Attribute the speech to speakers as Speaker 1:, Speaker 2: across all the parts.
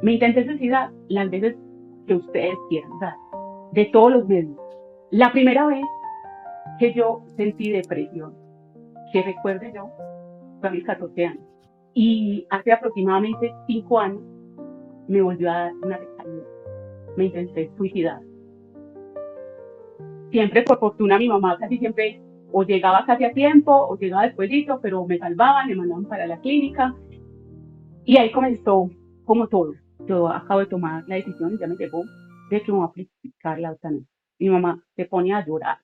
Speaker 1: Me intenté suicidar las veces que ustedes quieran, o sea, de todos los medios. La primera vez que yo sentí depresión, que recuerde yo, fue a mis 14 años. Y hace aproximadamente 5 años me volvió a dar una recaída. Me intenté suicidar. Siempre por fortuna mi mamá casi siempre o llegaba casi a tiempo o llegaba despuesito, pero me salvaban, me mandaban para la clínica y ahí comenzó como todo. Yo acabo de tomar la decisión y ya me llegó de que me voy a aplicar la eutanasia. Mi mamá se pone a llorar.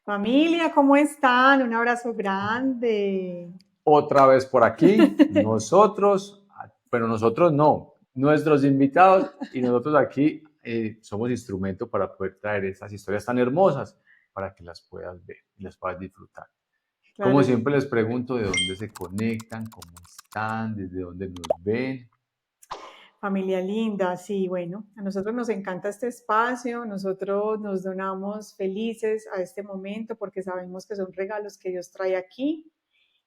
Speaker 2: Familia, ¿cómo están? Un abrazo grande.
Speaker 3: Otra vez por aquí, nosotros, pero nosotros no, nuestros invitados y nosotros aquí somos instrumento para poder traer esas historias tan hermosas para que las puedas ver y las puedas disfrutar.
Speaker 2: Claro.
Speaker 3: Como siempre les pregunto de dónde se conectan, cómo están, desde dónde nos ven.
Speaker 2: Familia linda, sí, bueno, a nosotros nos encanta este espacio, nosotros nos donamos felices a este momento porque sabemos que son regalos que Dios trae aquí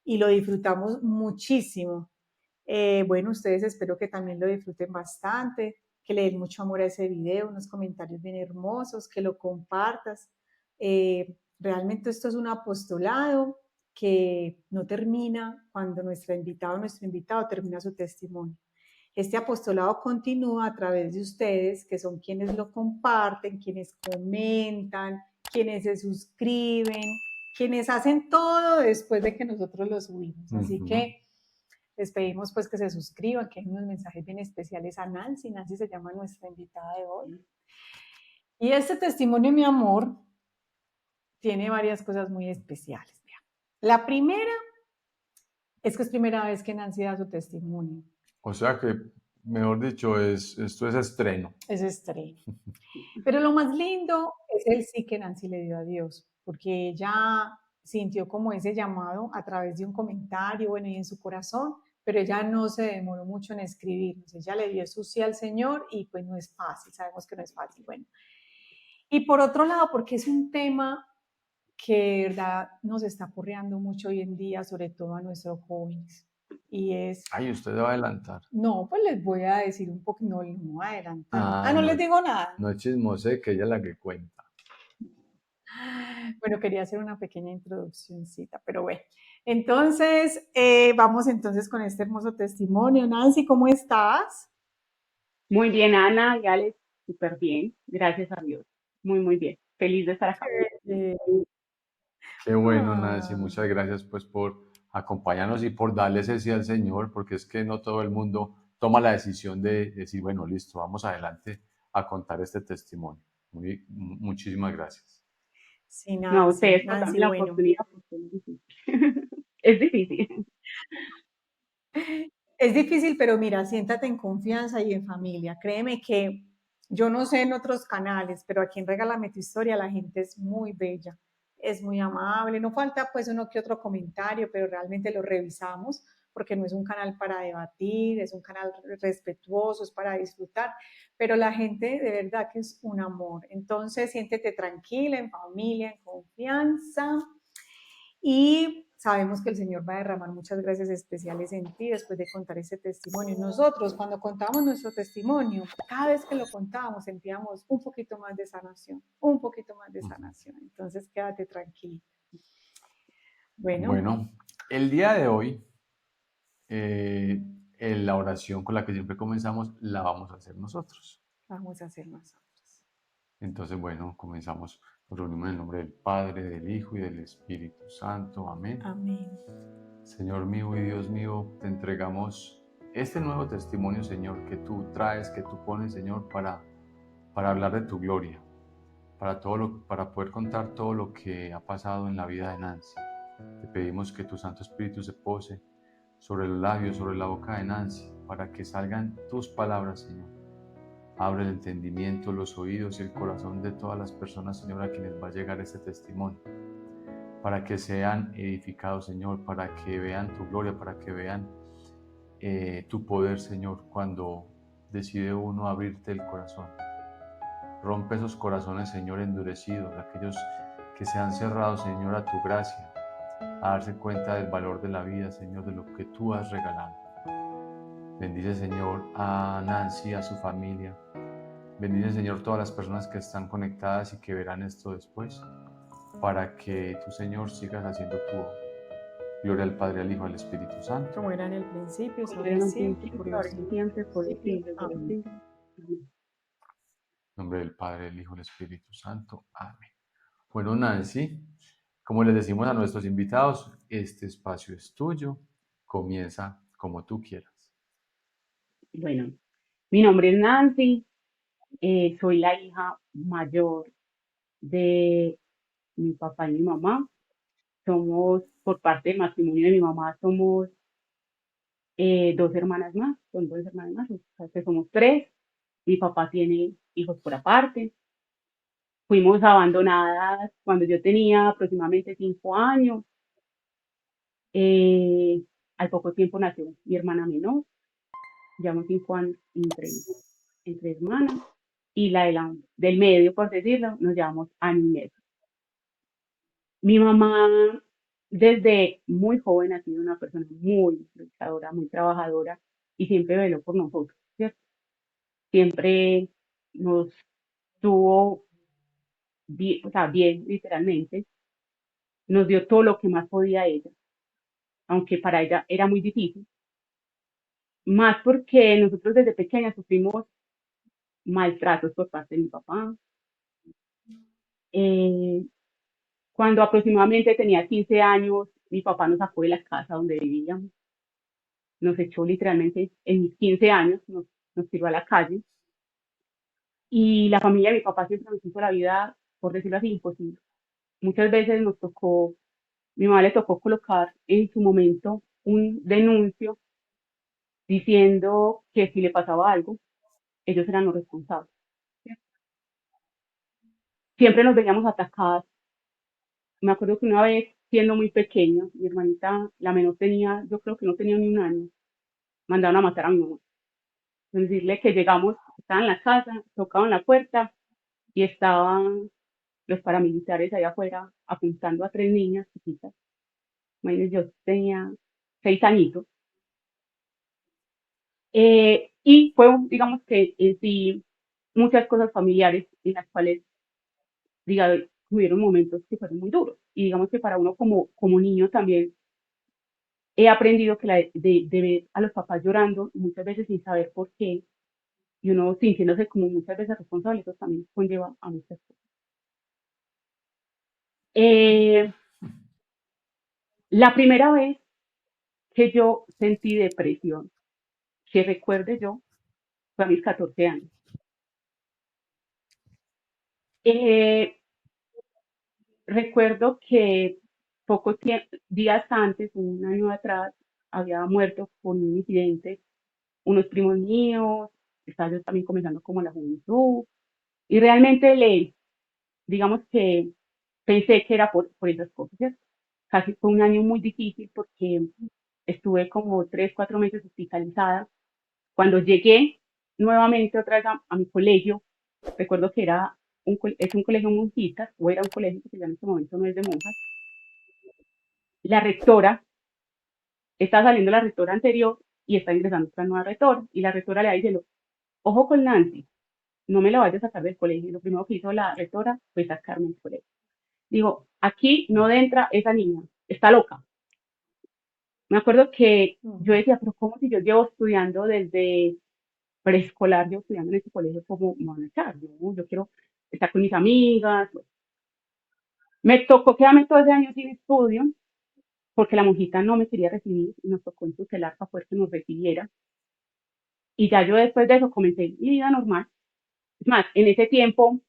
Speaker 2: y lo disfrutamos muchísimo. Bueno, ustedes espero que también lo disfruten bastante, que le den mucho amor a ese video, unos comentarios bien hermosos, que lo compartas. Realmente esto es un apostolado que no termina cuando nuestro invitado termina su testimonio. Este apostolado continúa a través de ustedes, que son quienes lo comparten, quienes comentan, quienes se suscriben, quienes hacen todo después de que nosotros lo subimos. Así que les pedimos pues que se suscriban, que hay unos mensajes bien especiales a Nancy. Nancy se llama nuestra invitada de hoy. Y este testimonio, mi amor, tiene varias cosas muy especiales. Mira. La primera es que es primera vez que Nancy da su testimonio.
Speaker 3: O sea que, mejor dicho, esto es estreno.
Speaker 2: Es estreno. Pero lo más lindo es el sí que Nancy le dio a Dios, porque ella sintió como ese llamado a través de un comentario, bueno, y en su corazón, pero ella no se demoró mucho en escribirnos. Ella le dio su sí al Señor y pues no es fácil, sabemos que no es fácil. Bueno, y por otro lado, porque es un tema que de verdad nos está corriendo mucho hoy en día, sobre todo a nuestros jóvenes. Y es...
Speaker 3: Ay, usted va a adelantar.
Speaker 2: No, pues les voy a decir un poco, no les voy a adelantar. No
Speaker 3: no
Speaker 2: les digo nada.
Speaker 3: No chismose, que ella es la que cuenta.
Speaker 2: Bueno, quería hacer una pequeña introduccióncita, pero bueno. Entonces, vamos entonces con este hermoso testimonio. Nancy, ¿cómo estás?
Speaker 1: Muy bien, Ana y Alex, súper bien, gracias a Dios. Muy, muy bien. Feliz de estar acá.
Speaker 3: Qué bueno, Nancy, muchas gracias pues por acompañarnos y por darle ese sí al Señor, porque es que no todo el mundo toma la decisión de decir, bueno, listo, vamos adelante a contar este testimonio. Muchísimas gracias.
Speaker 2: Sí,
Speaker 1: No, a
Speaker 2: Nancy,
Speaker 1: ustedes por
Speaker 2: Nancy,
Speaker 1: darme la
Speaker 2: bueno.
Speaker 1: oportunidad, porque es difícil. Es difícil.
Speaker 2: Es difícil, pero mira, siéntate en confianza y en familia. Créeme que yo no sé en otros canales, pero aquí en Regálame tu Historia la gente es muy bella, es muy amable. No falta pues uno que otro comentario, pero realmente lo revisamos porque no es un canal para debatir, es un canal respetuoso, es para disfrutar, pero la gente de verdad que es un amor. Entonces siéntete tranquila, en familia, en confianza y sabemos que el Señor va a derramar muchas gracias especiales en ti después de contar ese testimonio. Nosotros, cuando contamos nuestro testimonio, cada vez que lo contábamos, sentíamos un poquito más de sanación, un poquito más de sanación. Entonces, quédate tranquilo.
Speaker 3: Bueno, el día de hoy, la oración con la que siempre comenzamos, la vamos a hacer nosotros.
Speaker 2: Vamos a hacer nosotros.
Speaker 3: Entonces, bueno, comenzamos. Nos reunimos en el nombre del Padre, del Hijo y del Espíritu Santo. Amén.
Speaker 2: Amén.
Speaker 3: Señor mío y Dios mío, te entregamos este nuevo testimonio, Señor, que tú traes, que tú pones, Señor, para hablar de tu gloria, para poder contar todo lo que ha pasado en la vida de Nancy. Te pedimos que tu Santo Espíritu se pose sobre los labios, sobre la boca de Nancy, para que salgan tus palabras, Señor. Abre el entendimiento, los oídos y el corazón de todas las personas, Señor, a quienes va a llegar este testimonio, para que sean edificados, Señor, para que vean tu gloria, para que vean tu poder, Señor, cuando decide uno abrirte el corazón. Rompe esos corazones, Señor, endurecidos, aquellos que se han cerrado, Señor, a tu gracia, a darse cuenta del valor de la vida, Señor, de lo que tú has regalado. Bendice, Señor, a Nancy, a su familia. Bendice, Señor, todas las personas que están conectadas y que verán esto después, para que tú, Señor, sigas haciendo tu obra. Gloria al Padre, al Hijo, al Espíritu Santo.
Speaker 2: Como era en el principio, es
Speaker 1: Como
Speaker 2: ahora
Speaker 1: era
Speaker 2: y
Speaker 1: en un
Speaker 2: siempre,
Speaker 1: principio,
Speaker 2: por
Speaker 1: ahora
Speaker 2: los
Speaker 1: y
Speaker 2: siglos
Speaker 1: siempre,
Speaker 2: de
Speaker 1: por
Speaker 2: los
Speaker 1: los
Speaker 2: siglos.
Speaker 1: siglos de los
Speaker 2: Amén.
Speaker 1: siglos. Amén.
Speaker 3: En nombre del Padre, del Hijo, del Espíritu Santo. Amén. Bueno, Nancy, como les decimos a nuestros invitados, este espacio es tuyo. Comienza como tú quieras.
Speaker 1: Bueno, mi nombre es Nancy, soy la hija mayor de mi papá y mi mamá. Somos, por parte del matrimonio de mi mamá, somos dos hermanas más, son dos hermanas más, o sea que somos tres. Mi papá tiene hijos por aparte. Fuimos abandonadas cuando yo tenía aproximadamente 5 años. Eh, Al poco tiempo nació mi hermana menor, llevamos 5 años entre hermanas, y del medio, por decirlo, nos llevamos año y medio. Mi mamá, desde muy joven, ha sido una persona muy luchadora, muy trabajadora, y siempre veló por nosotros, ¿cierto? Siempre nos tuvo bien, o sea, bien, literalmente, nos dio todo lo que más podía ella, aunque para ella era muy difícil, más porque nosotros desde pequeñas sufrimos maltratos por parte de mi papá. Eh, Cuando aproximadamente tenía 15 años, mi papá nos sacó de la casa donde vivíamos, nos echó literalmente en mis 15 años, nos tiró a la calle, y la familia de mi papá siempre nos hizo la vida, por decirlo así, imposible. Muchas veces mi mamá le tocó colocar en su momento un denuncio diciendo que si le pasaba algo, ellos eran los responsables. Siempre nos veíamos atacadas. Me acuerdo que una vez, siendo muy pequeña, mi hermanita, la menor, tenía, yo creo que no tenía ni un año, mandaron a matar a mi mamá. Decirle que llegamos, estaba en la casa, tocaban la puerta y estaban los paramilitares allá afuera apuntando a tres niñas chiquitas. Imagínense, yo tenía 6 añitos. Y fue, digamos que en sí, muchas cosas familiares en las cuales, digamos, tuvieron momentos que fueron muy duros. Y digamos que para uno como niño también he aprendido que de ver a los papás llorando, muchas veces sin saber por qué, y uno sintiéndose como muchas veces responsable, eso también conlleva a muchas cosas. Eh, la primera vez que yo sentí depresión, que recuerde yo, fue a mis 14 años. Eh, Recuerdo que días antes, un año atrás, había muerto por un incidente unos primos míos, estaba yo también comenzando como la juventud, y realmente digamos que pensé que era por esas cosas, ¿cierto? Casi fue un año muy difícil porque estuve como 3, 4 meses hospitalizada. Cuando llegué nuevamente otra vez a mi colegio, recuerdo que es un colegio monjita, o era un colegio que ya en este momento no es de monjas. La rectora, está saliendo la rectora anterior y está ingresando otra nueva rectora, y la rectora le dice, ojo con Nancy, no me la vayas a sacar del colegio. Y lo primero que hizo la rectora fue sacarme del colegio. Digo, aquí no entra esa niña, está loca. Me acuerdo que yo decía, pero ¿cómo, si yo llevo estudiando desde preescolar, yo estudiando en ese colegio, cómo me van a echar? Yo quiero estar con mis amigas. Me tocó quedarme todo ese año sin estudio porque la monjita no me quería recibir y nos tocó entutelar para poder que nos recibiera. Y ya yo después de eso comencé mi vida normal. Es más, en ese tiempo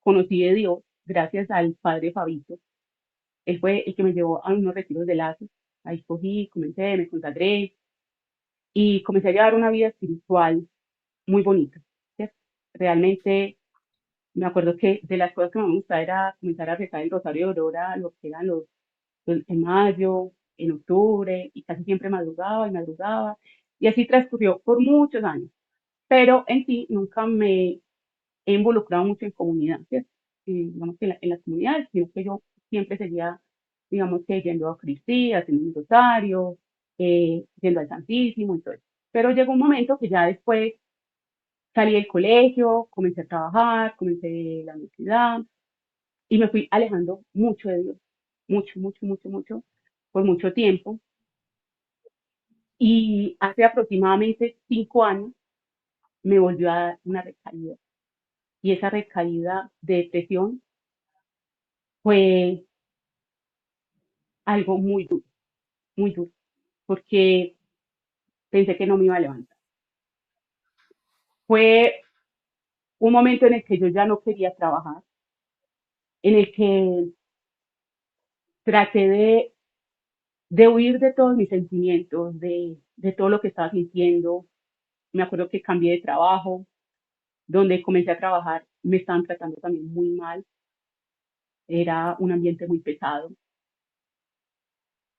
Speaker 1: conocí de Dios gracias al padre Fabito. Él fue el que me llevó a unos retiros de lazos. Ahí cogí, comencé, me consagré y comencé a llevar una vida espiritual muy bonita, ¿cierto? Realmente me acuerdo que de las cosas que me gustaba era comenzar a rezar el Rosario de Aurora, lo que eran en mayo, en octubre, y casi siempre madrugaba y madrugaba. Y así transcurrió por muchos años. Pero en sí nunca me he involucrado mucho en comunidad, ¿cierto? Digamos que en las comunidades, sino que yo siempre seguía, digamos que yendo a Cristi, haciendo un rosario, yendo al Santísimo y todo eso. Pero llegó un momento que ya después salí del colegio, comencé a trabajar, comencé la universidad y me fui alejando mucho de Dios, mucho, mucho, mucho, mucho, por mucho tiempo. Y hace aproximadamente 5 años me volvió a dar una recaída. Y esa recaída de depresión fue algo muy duro, porque pensé que no me iba a levantar. Fue un momento en el que yo ya no quería trabajar, en el que traté de huir de todos mis sentimientos, de todo lo que estaba sintiendo. Me acuerdo que cambié de trabajo, donde comencé a trabajar, me estaban tratando también muy mal, era un ambiente muy pesado.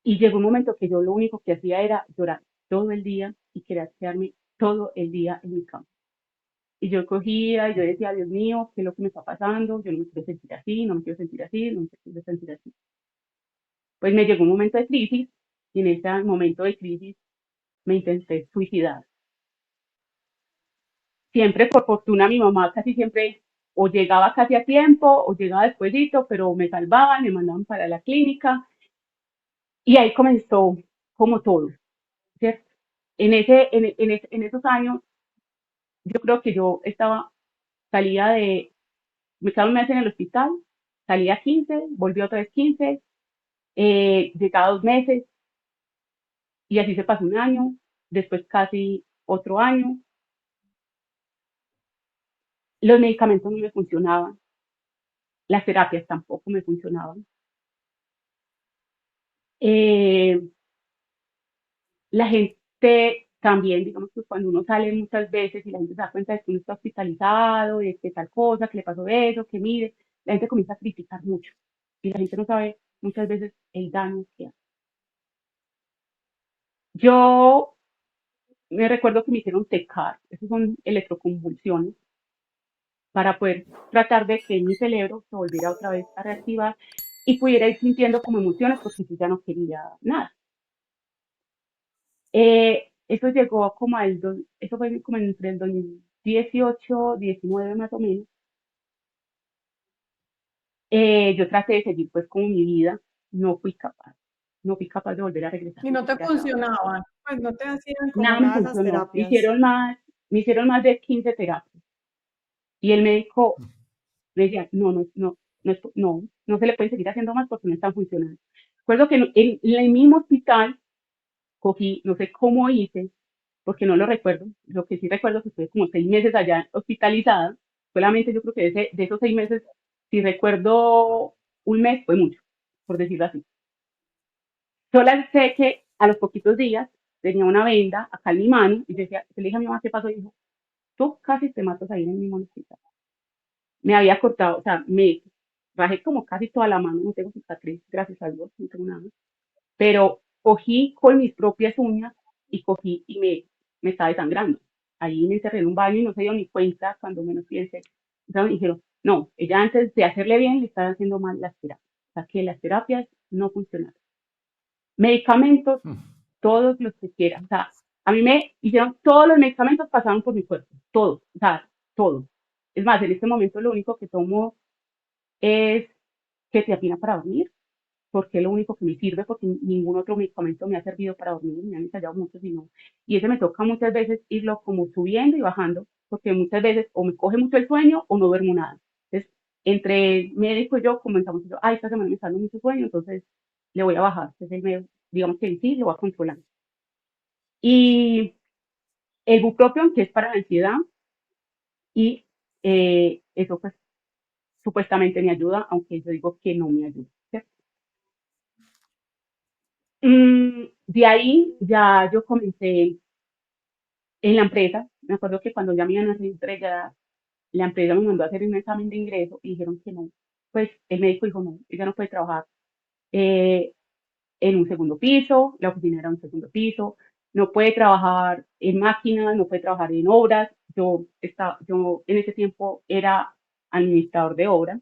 Speaker 1: Y llegó un momento que yo lo único que hacía era llorar todo el día y quería quedarme todo el día en mi cama. Y yo cogía y yo decía, Dios mío, ¿qué es lo que me está pasando? Yo no me quiero sentir así, no me quiero sentir así, no me quiero sentir así. Pues me llegó un momento de crisis y en ese momento de crisis me intenté suicidar. Siempre por fortuna mi mamá casi siempre o llegaba casi a tiempo o llegaba despuesito, pero me salvaban, me mandaban para la clínica y ahí comenzó como todo, ¿cierto? En esos años yo creo que yo salía me quedaba un mes en el hospital, salía 15, volví otra vez 15, llegaba 2 meses y así se pasó un año, después casi otro año. Los medicamentos no me funcionaban, las terapias tampoco me funcionaban. Eh, la gente también, digamos que cuando uno sale muchas veces y la gente se da cuenta de que uno está hospitalizado, de que tal cosa, que le pasó eso, que mire, la gente comienza a criticar mucho y la gente no sabe muchas veces el daño que hace. Yo me recuerdo que me hicieron TECAR, esos son electroconvulsiones, para poder tratar de que mi cerebro se volviera otra vez a reactivar y pudiera ir sintiendo como emociones porque yo ya no quería nada. Eso llegó como eso fue como entre el 2018, 19 más o menos. Yo traté de seguir pues con mi vida, no fui capaz, no fui capaz de volver a regresar
Speaker 2: Y
Speaker 1: ni
Speaker 2: no te
Speaker 1: siquiera a trabajar.
Speaker 2: funcionaban, pues no te hacían como
Speaker 1: Nada me
Speaker 2: nada esas
Speaker 1: funcionó,
Speaker 2: terapias.
Speaker 1: me hicieron más de 15 terapias y el médico me decía, no, no, no, no se le puede seguir haciendo más porque no están funcionando. Recuerdo que en el mismo hospital cogí, no sé cómo hice, porque no lo recuerdo, lo que sí recuerdo es que estuve como 6 meses allá hospitalizada, solamente yo creo que de esos 6 meses, si recuerdo un mes, fue mucho, por decirlo así. Solo sé que a los poquitos días tenía una venda acá en mi mano y decía, le dije a mi mamá, ¿qué pasó? Y dijo, tú casi te matas ahí en el mismo hospital. Me había cortado, o sea, me rajé como casi toda la mano, no tengo cicatriz, gracias a Dios, no tengo nada, pero cogí con mis propias uñas y cogí y me estaba desangrando. Ahí me encerré en un baño y no se dio ni cuenta cuando menos piense. Entonces me dijeron, no, ella antes de hacerle bien le estaba haciendo mal las terapias. O sea, que las terapias no funcionaron. Medicamentos, todos los que quieran. O sea, a mí me hicieron, todos los medicamentos pasaron por mi cuerpo, todos, o sea, todos. Es más, en este momento lo único que tomo es ketiapina para dormir, porque es lo único que me sirve, porque ningún otro medicamento me ha servido para dormir, me han ensayado muchos y no. Y ese me toca muchas veces irlo como subiendo y bajando, porque muchas veces o me coge mucho el sueño o no duermo nada. Entonces, entre el médico y yo comenzamos, ay, esta semana me está dando mucho sueño, entonces le voy a bajar. Entonces, el medio, digamos que en sí lo va controlando. Y el bupropión, que es para la ansiedad, y eso pues supuestamente me ayuda, aunque yo digo que no me ayuda. ¿Cierto? De ahí ya yo comencé en la empresa. Me acuerdo que cuando ya me iban a hacer entrega, la empresa me mandó a hacer un examen de ingreso y dijeron que no. Pues el médico dijo, no, ella no puede trabajar eh, en un segundo piso, la oficina era un segundo piso, no puede trabajar en máquinas, no puede trabajar en obras, yo en ese tiempo era administrador de obra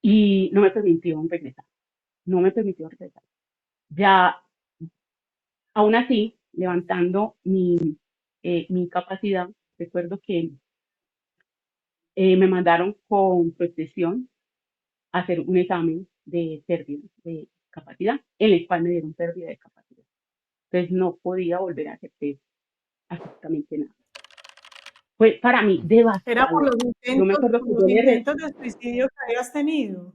Speaker 1: y no me permitió regresar, no me permitió regresar. Ya, aún así, levantando mi capacidad, recuerdo que me mandaron con protección a hacer un examen de pérdida de capacidad, en el cual me dieron pérdida de capacidad. Entonces no podía volver a hacer absolutamente nada. Fue para mí
Speaker 2: Era
Speaker 1: devastador. Yo me acuerdo
Speaker 2: por
Speaker 1: que
Speaker 2: los
Speaker 1: yo
Speaker 2: intentos de suicidio que habías tenido.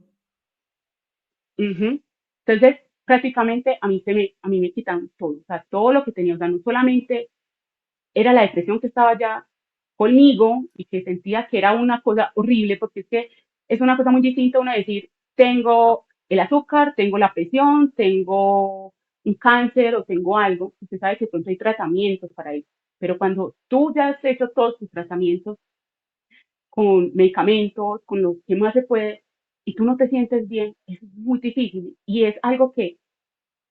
Speaker 1: Ujú. Entonces, prácticamente a mí me quitaron todo, o sea, todo lo que tenía, o sea, no solamente era la depresión que estaba ya conmigo y que sentía que era una cosa horrible, porque es que es una cosa muy distinta uno decir, tengo el azúcar, tengo la presión, tengo un cáncer o tengo algo, usted sabe que pronto hay tratamientos para eso, pero cuando tú ya has hecho todos tus tratamientos con medicamentos, con lo que más se puede, y tú no te sientes bien, es muy difícil y es algo que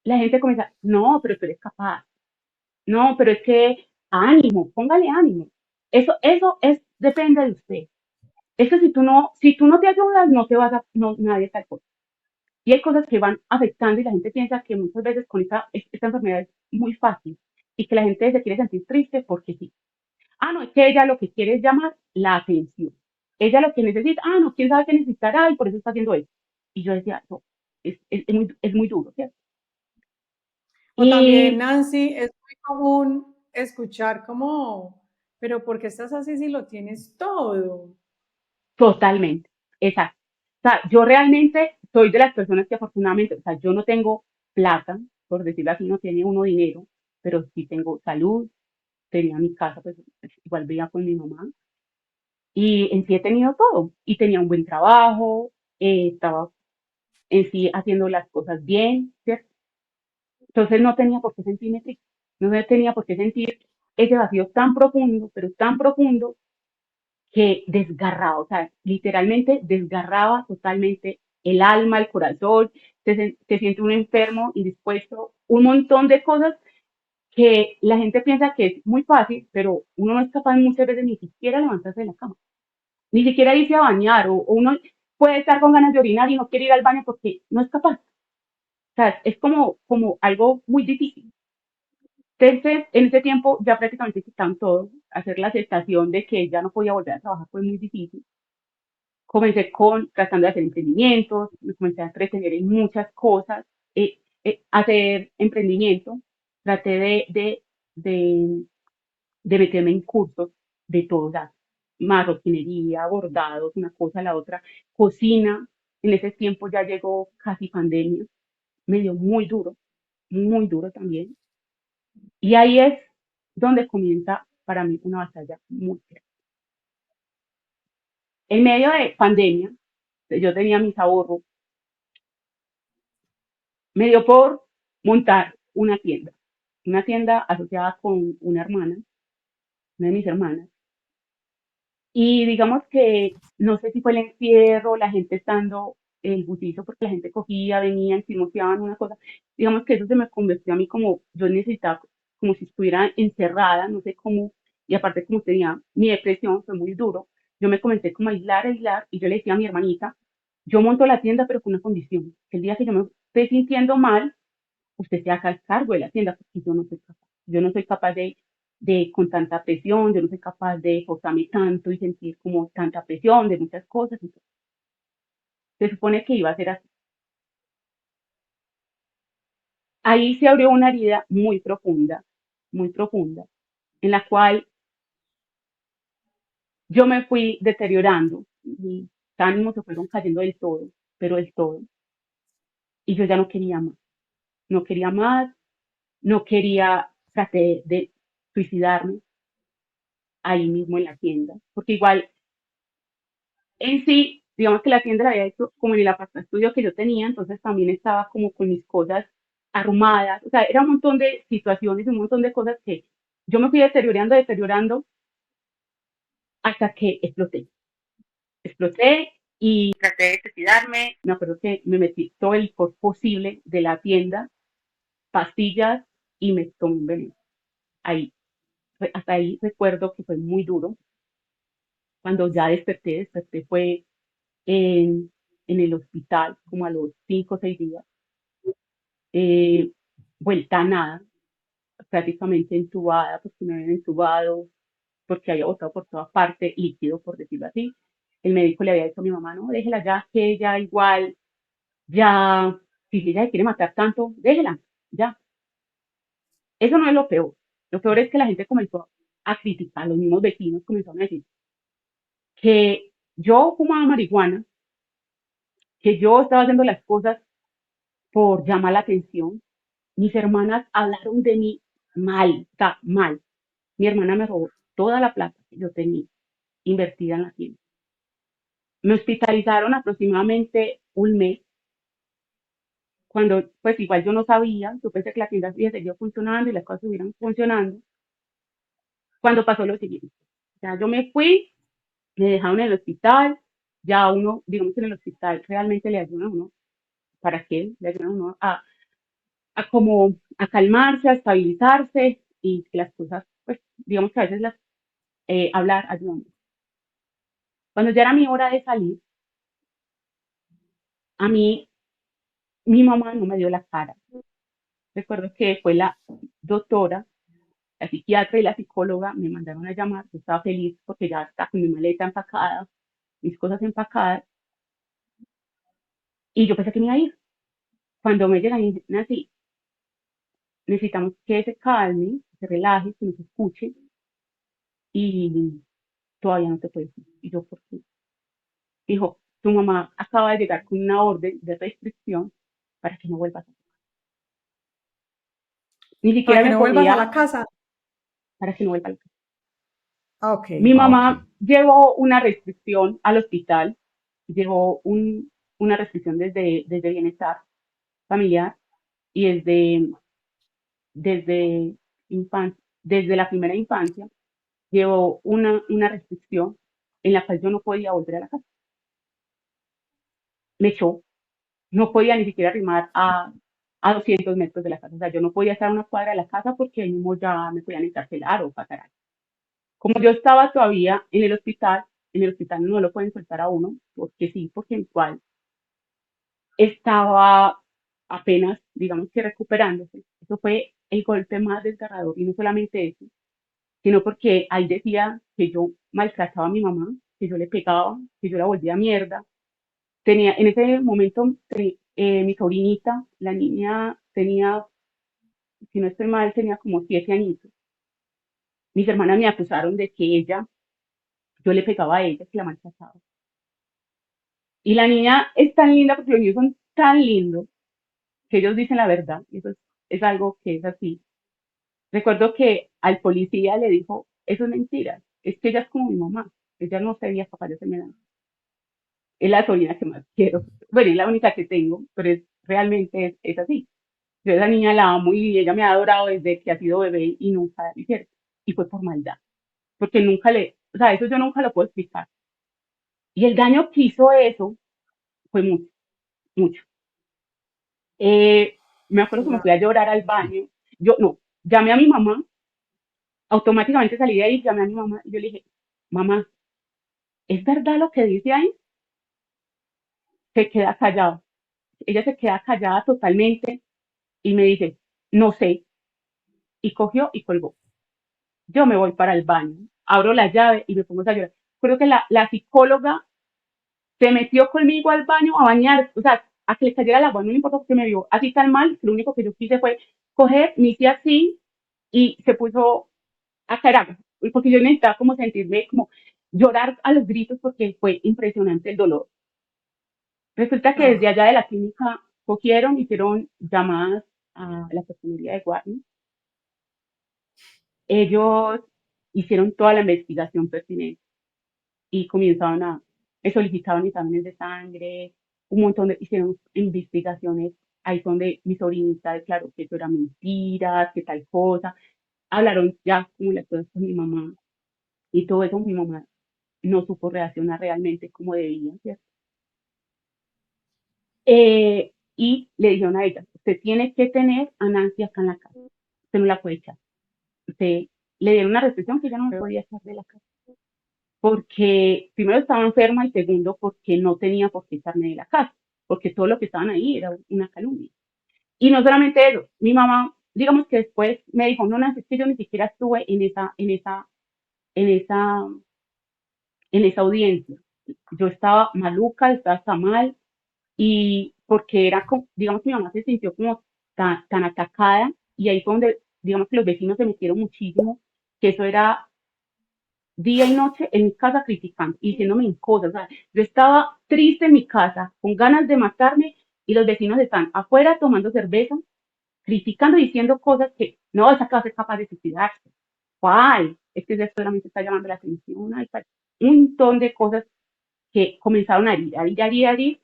Speaker 1: la gente comienza, no, pero tú eres capaz, no, pero es que ánimo, póngale ánimo. Eso depende de usted. Es que si tú no te ayudas, no te vas a, no, nadie está cosa. Y hay cosas que van afectando y la gente piensa que muchas veces con esta enfermedad es muy fácil y que la gente se quiere sentir triste porque sí. Ah, no, es que ella lo que quiere es llamar la atención. Ella lo que necesita, ah, no, quién sabe qué necesitará y por eso está haciendo eso. Y yo decía, no, es muy duro, ¿cierto?
Speaker 2: O también,
Speaker 1: Y
Speaker 2: Nancy, es muy común escuchar como, pero ¿por qué estás así si lo tienes todo?
Speaker 1: totalmente, exacto. O sea, yo realmente soy de las personas que afortunadamente, o sea, yo no tengo plata, por decirlo así, no tiene uno dinero, pero sí tengo salud, tenía mi casa, pues igual vivía con mi mamá, y en sí he tenido todo, y tenía un buen trabajo, estaba en sí haciendo las cosas bien, ¿cierto? Entonces no tenía por qué sentirme triste, no tenía por qué sentir ese vacío tan profundo, pero tan profundo que desgarraba, o sea, literalmente desgarraba totalmente el alma, el corazón, se siente un enfermo y dispuesto un montón de cosas que la gente piensa que es muy fácil, pero uno no es capaz muchas veces ni siquiera levantarse de la cama, ni siquiera irse a bañar, o uno puede estar con ganas de orinar y no quiere ir al baño porque no es capaz. O sea, es como algo muy difícil. Entonces, en ese tiempo ya prácticamente quitaron todo, hacer la aceptación de que ya no podía volver a trabajar fue muy difícil. Comencé tratando de hacer emprendimientos, me comencé a entretener en muchas cosas, hacer emprendimiento, traté de, de meterme en cursos de todas, marroquinería, bordados, una cosa a la otra, cocina. En ese tiempo ya llegó casi pandemia, me dio muy duro también. Y ahí es donde comienza para mí una batalla muy grande. En medio de pandemia, yo tenía mis ahorros, me dio por montar una tienda asociada con una hermana, una de mis hermanas. Y digamos que no sé si fue el encierro, la gente estando el busizo, porque la gente cogía, venía, chismoseaban una cosa. Digamos que eso se me convirtió a mí como yo necesitaba, como si estuviera encerrada, no sé cómo, y aparte como tenía mi depresión, fue muy duro. Yo me comencé como a aislar, y yo le decía a mi hermanita, yo monto la tienda, pero con una condición, que el día que yo me esté sintiendo mal, usted se haga cargo de la tienda, porque yo no soy capaz. Yo no soy capaz con tanta presión, yo no soy capaz de esforzarme tanto y sentir como tanta presión de muchas cosas. Entonces, se supone que iba a ser así. Ahí se abrió una herida muy profunda, en la cual yo me fui deteriorando, mis ánimos se fueron cayendo del todo, pero del todo, y yo ya no quería más, no quería más, no quería, traté de suicidarme ahí mismo en la tienda, porque igual en sí, digamos que la tienda la había hecho como en el apartado estudio que yo tenía, entonces también estaba como con mis cosas arrumadas, o sea, era un montón de situaciones, un montón de cosas que yo me fui deteriorando hasta que exploté y traté de suicidarme, me acuerdo que me metí todo el licor posible de la tienda, pastillas y me tomé un veneno, ahí. hasta ahí recuerdo que fue muy duro. Cuando ya desperté fue en el hospital, como a los 5 o 6 días, eh, vuelta a nada, prácticamente entubada, porque me habían entubado, porque había botado por toda parte líquido, por decirlo así. El médico le había dicho a mi mamá, no, déjela ya, que ella igual, ya, si ella se quiere matar tanto, déjela, ya. Eso no es lo peor. Lo peor es que la gente comenzó a criticar, los mismos vecinos comenzaron a decir que yo fumaba marihuana, que yo estaba haciendo las cosas por llamar la atención. Mis hermanas hablaron de mí mal, o sea, mal. Mi hermana me robó toda la plata que yo tenía invertida en la tienda. Me hospitalizaron aproximadamente un mes, cuando pues igual yo no sabía, yo pensé que la tienda había seguido funcionando y las cosas estuvieran funcionando, cuando pasó lo siguiente. O sea, yo me fui, me dejaron en el hospital, ya uno, digamos que en el hospital realmente le ayudan a uno, ¿para qué? Le ayudan a uno a como a calmarse, a estabilizarse y que las cosas, pues digamos que a veces las hablar ayudan. Cuando ya era mi hora de salir, a mí mi mamá no me dio la cara. Recuerdo que fue la doctora, la psiquiatra y la psicóloga me mandaron a llamar. Yo estaba feliz porque ya estaba con mi maleta empacada, mis cosas empacadas, y yo pensé que me iba a ir. Cuando me llegan y dicen así, necesitamos que se calme, que se relaje, que nos escuche, y todavía no te puedes ir. Y yo, ¿por qué? Dijo, tu mamá acaba de llegar con una orden de restricción para que no vuelvas, ni
Speaker 2: Para
Speaker 1: siquiera
Speaker 2: que
Speaker 1: me
Speaker 2: no vuelvas a
Speaker 1: podía,
Speaker 2: la casa.
Speaker 1: para que no vuelva.
Speaker 2: Ah, ok.
Speaker 1: Mi
Speaker 3: Ah, ok.
Speaker 1: mamá llevó una restricción al hospital, llevó una restricción desde bienestar familiar y desde desde la primera infancia, llevó una restricción en la cual yo no podía volver a la casa. Me echó, no podía ni siquiera arrimar a 200 metros de la casa. O sea, yo no podía estar a una cuadra de la casa porque ahí mismo ya me podían encarcelar o pasar algo. Como yo estaba todavía en el hospital no lo pueden soltar a uno, porque sí, porque igual estaba apenas, digamos que recuperándose. Eso fue el golpe más desgarrador, y no solamente eso, sino porque ahí decía que yo maltrataba a mi mamá, que yo le pegaba, que yo la volvía mierda. Tenía, en ese momento, mi sobrinita, la niña tenía, si no estoy mal, tenía como 7 añitos. Mis hermanas me acusaron de que yo le pegaba a ella, que la maltrataba. Y la niña es tan linda porque los niños son tan lindos que ellos dicen la verdad. Y eso es algo que es así. Recuerdo que al policía le dijo, eso es mentira, es que ella es como mi mamá, ella no sería capaz de hacerme daño. Es la sobrina que más quiero. Bueno, es la única que tengo, pero realmente es así. Yo a esa niña la amo y ella me ha adorado desde que ha sido bebé y nunca lo hicieron. Y fue por maldad, porque nunca o sea, eso yo nunca lo puedo explicar. Y el daño que hizo eso fue mucho, mucho. Me acuerdo que me
Speaker 2: Claro.
Speaker 1: fui a llorar al baño. Yo no, llamé a mi mamá, automáticamente salí de ahí, llamé a mi mamá y yo le dije, mamá, ¿es verdad lo que dice ahí? Se queda callada. Ella se queda callada totalmente y me dice, no sé. Y cogió y colgó. Yo me voy para el baño, abro la llave y me pongo a llorar. Creo que la psicóloga se metió conmigo al baño a bañar, o sea, a que le cayera el agua, no le importó porque me vio así tan mal, lo único que yo quise fue coger, me hice así y se puso a caer agua, porque yo necesitaba como sentirme, como llorar a los gritos porque fue impresionante el dolor. Resulta que desde
Speaker 2: Ah,
Speaker 1: allá de la clínica cogieron, hicieron llamadas a la personería de Guarni. Ellos hicieron toda la investigación pertinente y comenzaron solicitaban exámenes de sangre, un montón hicieron investigaciones. Ahí son de mi sobrinita declaró que eso era mentira, que tal cosa. Hablaron ya como las cosas con mi mamá y todo eso mi mamá no supo reaccionar realmente como debía, ¿cierto? Y le dijeron a ella, usted tiene que tener a Nancy acá en la casa, usted no la puede echar, usted le dieron una restricción que ella no me podía echar de la casa. Porque primero estaba enferma y segundo porque no tenía por qué echarme de la casa, porque todo lo que estaban ahí era una calumnia. Y no solamente eso, mi mamá, digamos que después me dijo, no, Nancy, es que yo ni siquiera estuve en esa, en esa audiencia. Yo estaba maluca, estaba hasta mal, y porque era, digamos que mi mamá se sintió como tan atacada, y ahí fue donde, digamos que los vecinos se metieron muchísimo, que eso era día y noche en mi casa criticando y diciéndome cosas. O sea, yo estaba triste en mi casa, con ganas de matarme, y los vecinos están afuera tomando cerveza, criticando, diciendo cosas que no, esa casa es capaz de suicidarse. ¿Cuál? Es que esto solamente está llamando la atención. Hay un montón de cosas que comenzaron a herir, a herir, a herir, a herir,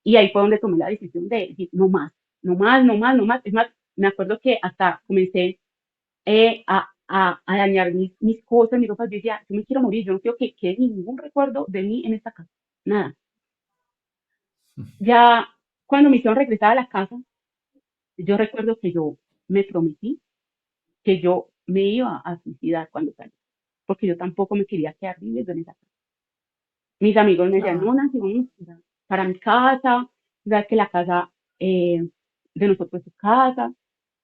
Speaker 1: y ahí fue donde tomé la decisión de decir, no más, no más, no más, no más. Es más, me acuerdo que hasta comencé a dañar mis cosas, mis ropas. Yo decía, yo me quiero morir, yo no quiero que quede ningún recuerdo de mí en esta casa, nada. Ya cuando me hicieron regresar a la casa, yo recuerdo que yo me prometí que yo me iba a suicidar cuando salí, porque yo tampoco me quería quedar viviendo en esa casa. Mis amigos me decían, no,
Speaker 2: Claro.
Speaker 1: Nancy, vamos para mi casa, sabes que la casa eh, de nosotros es casa,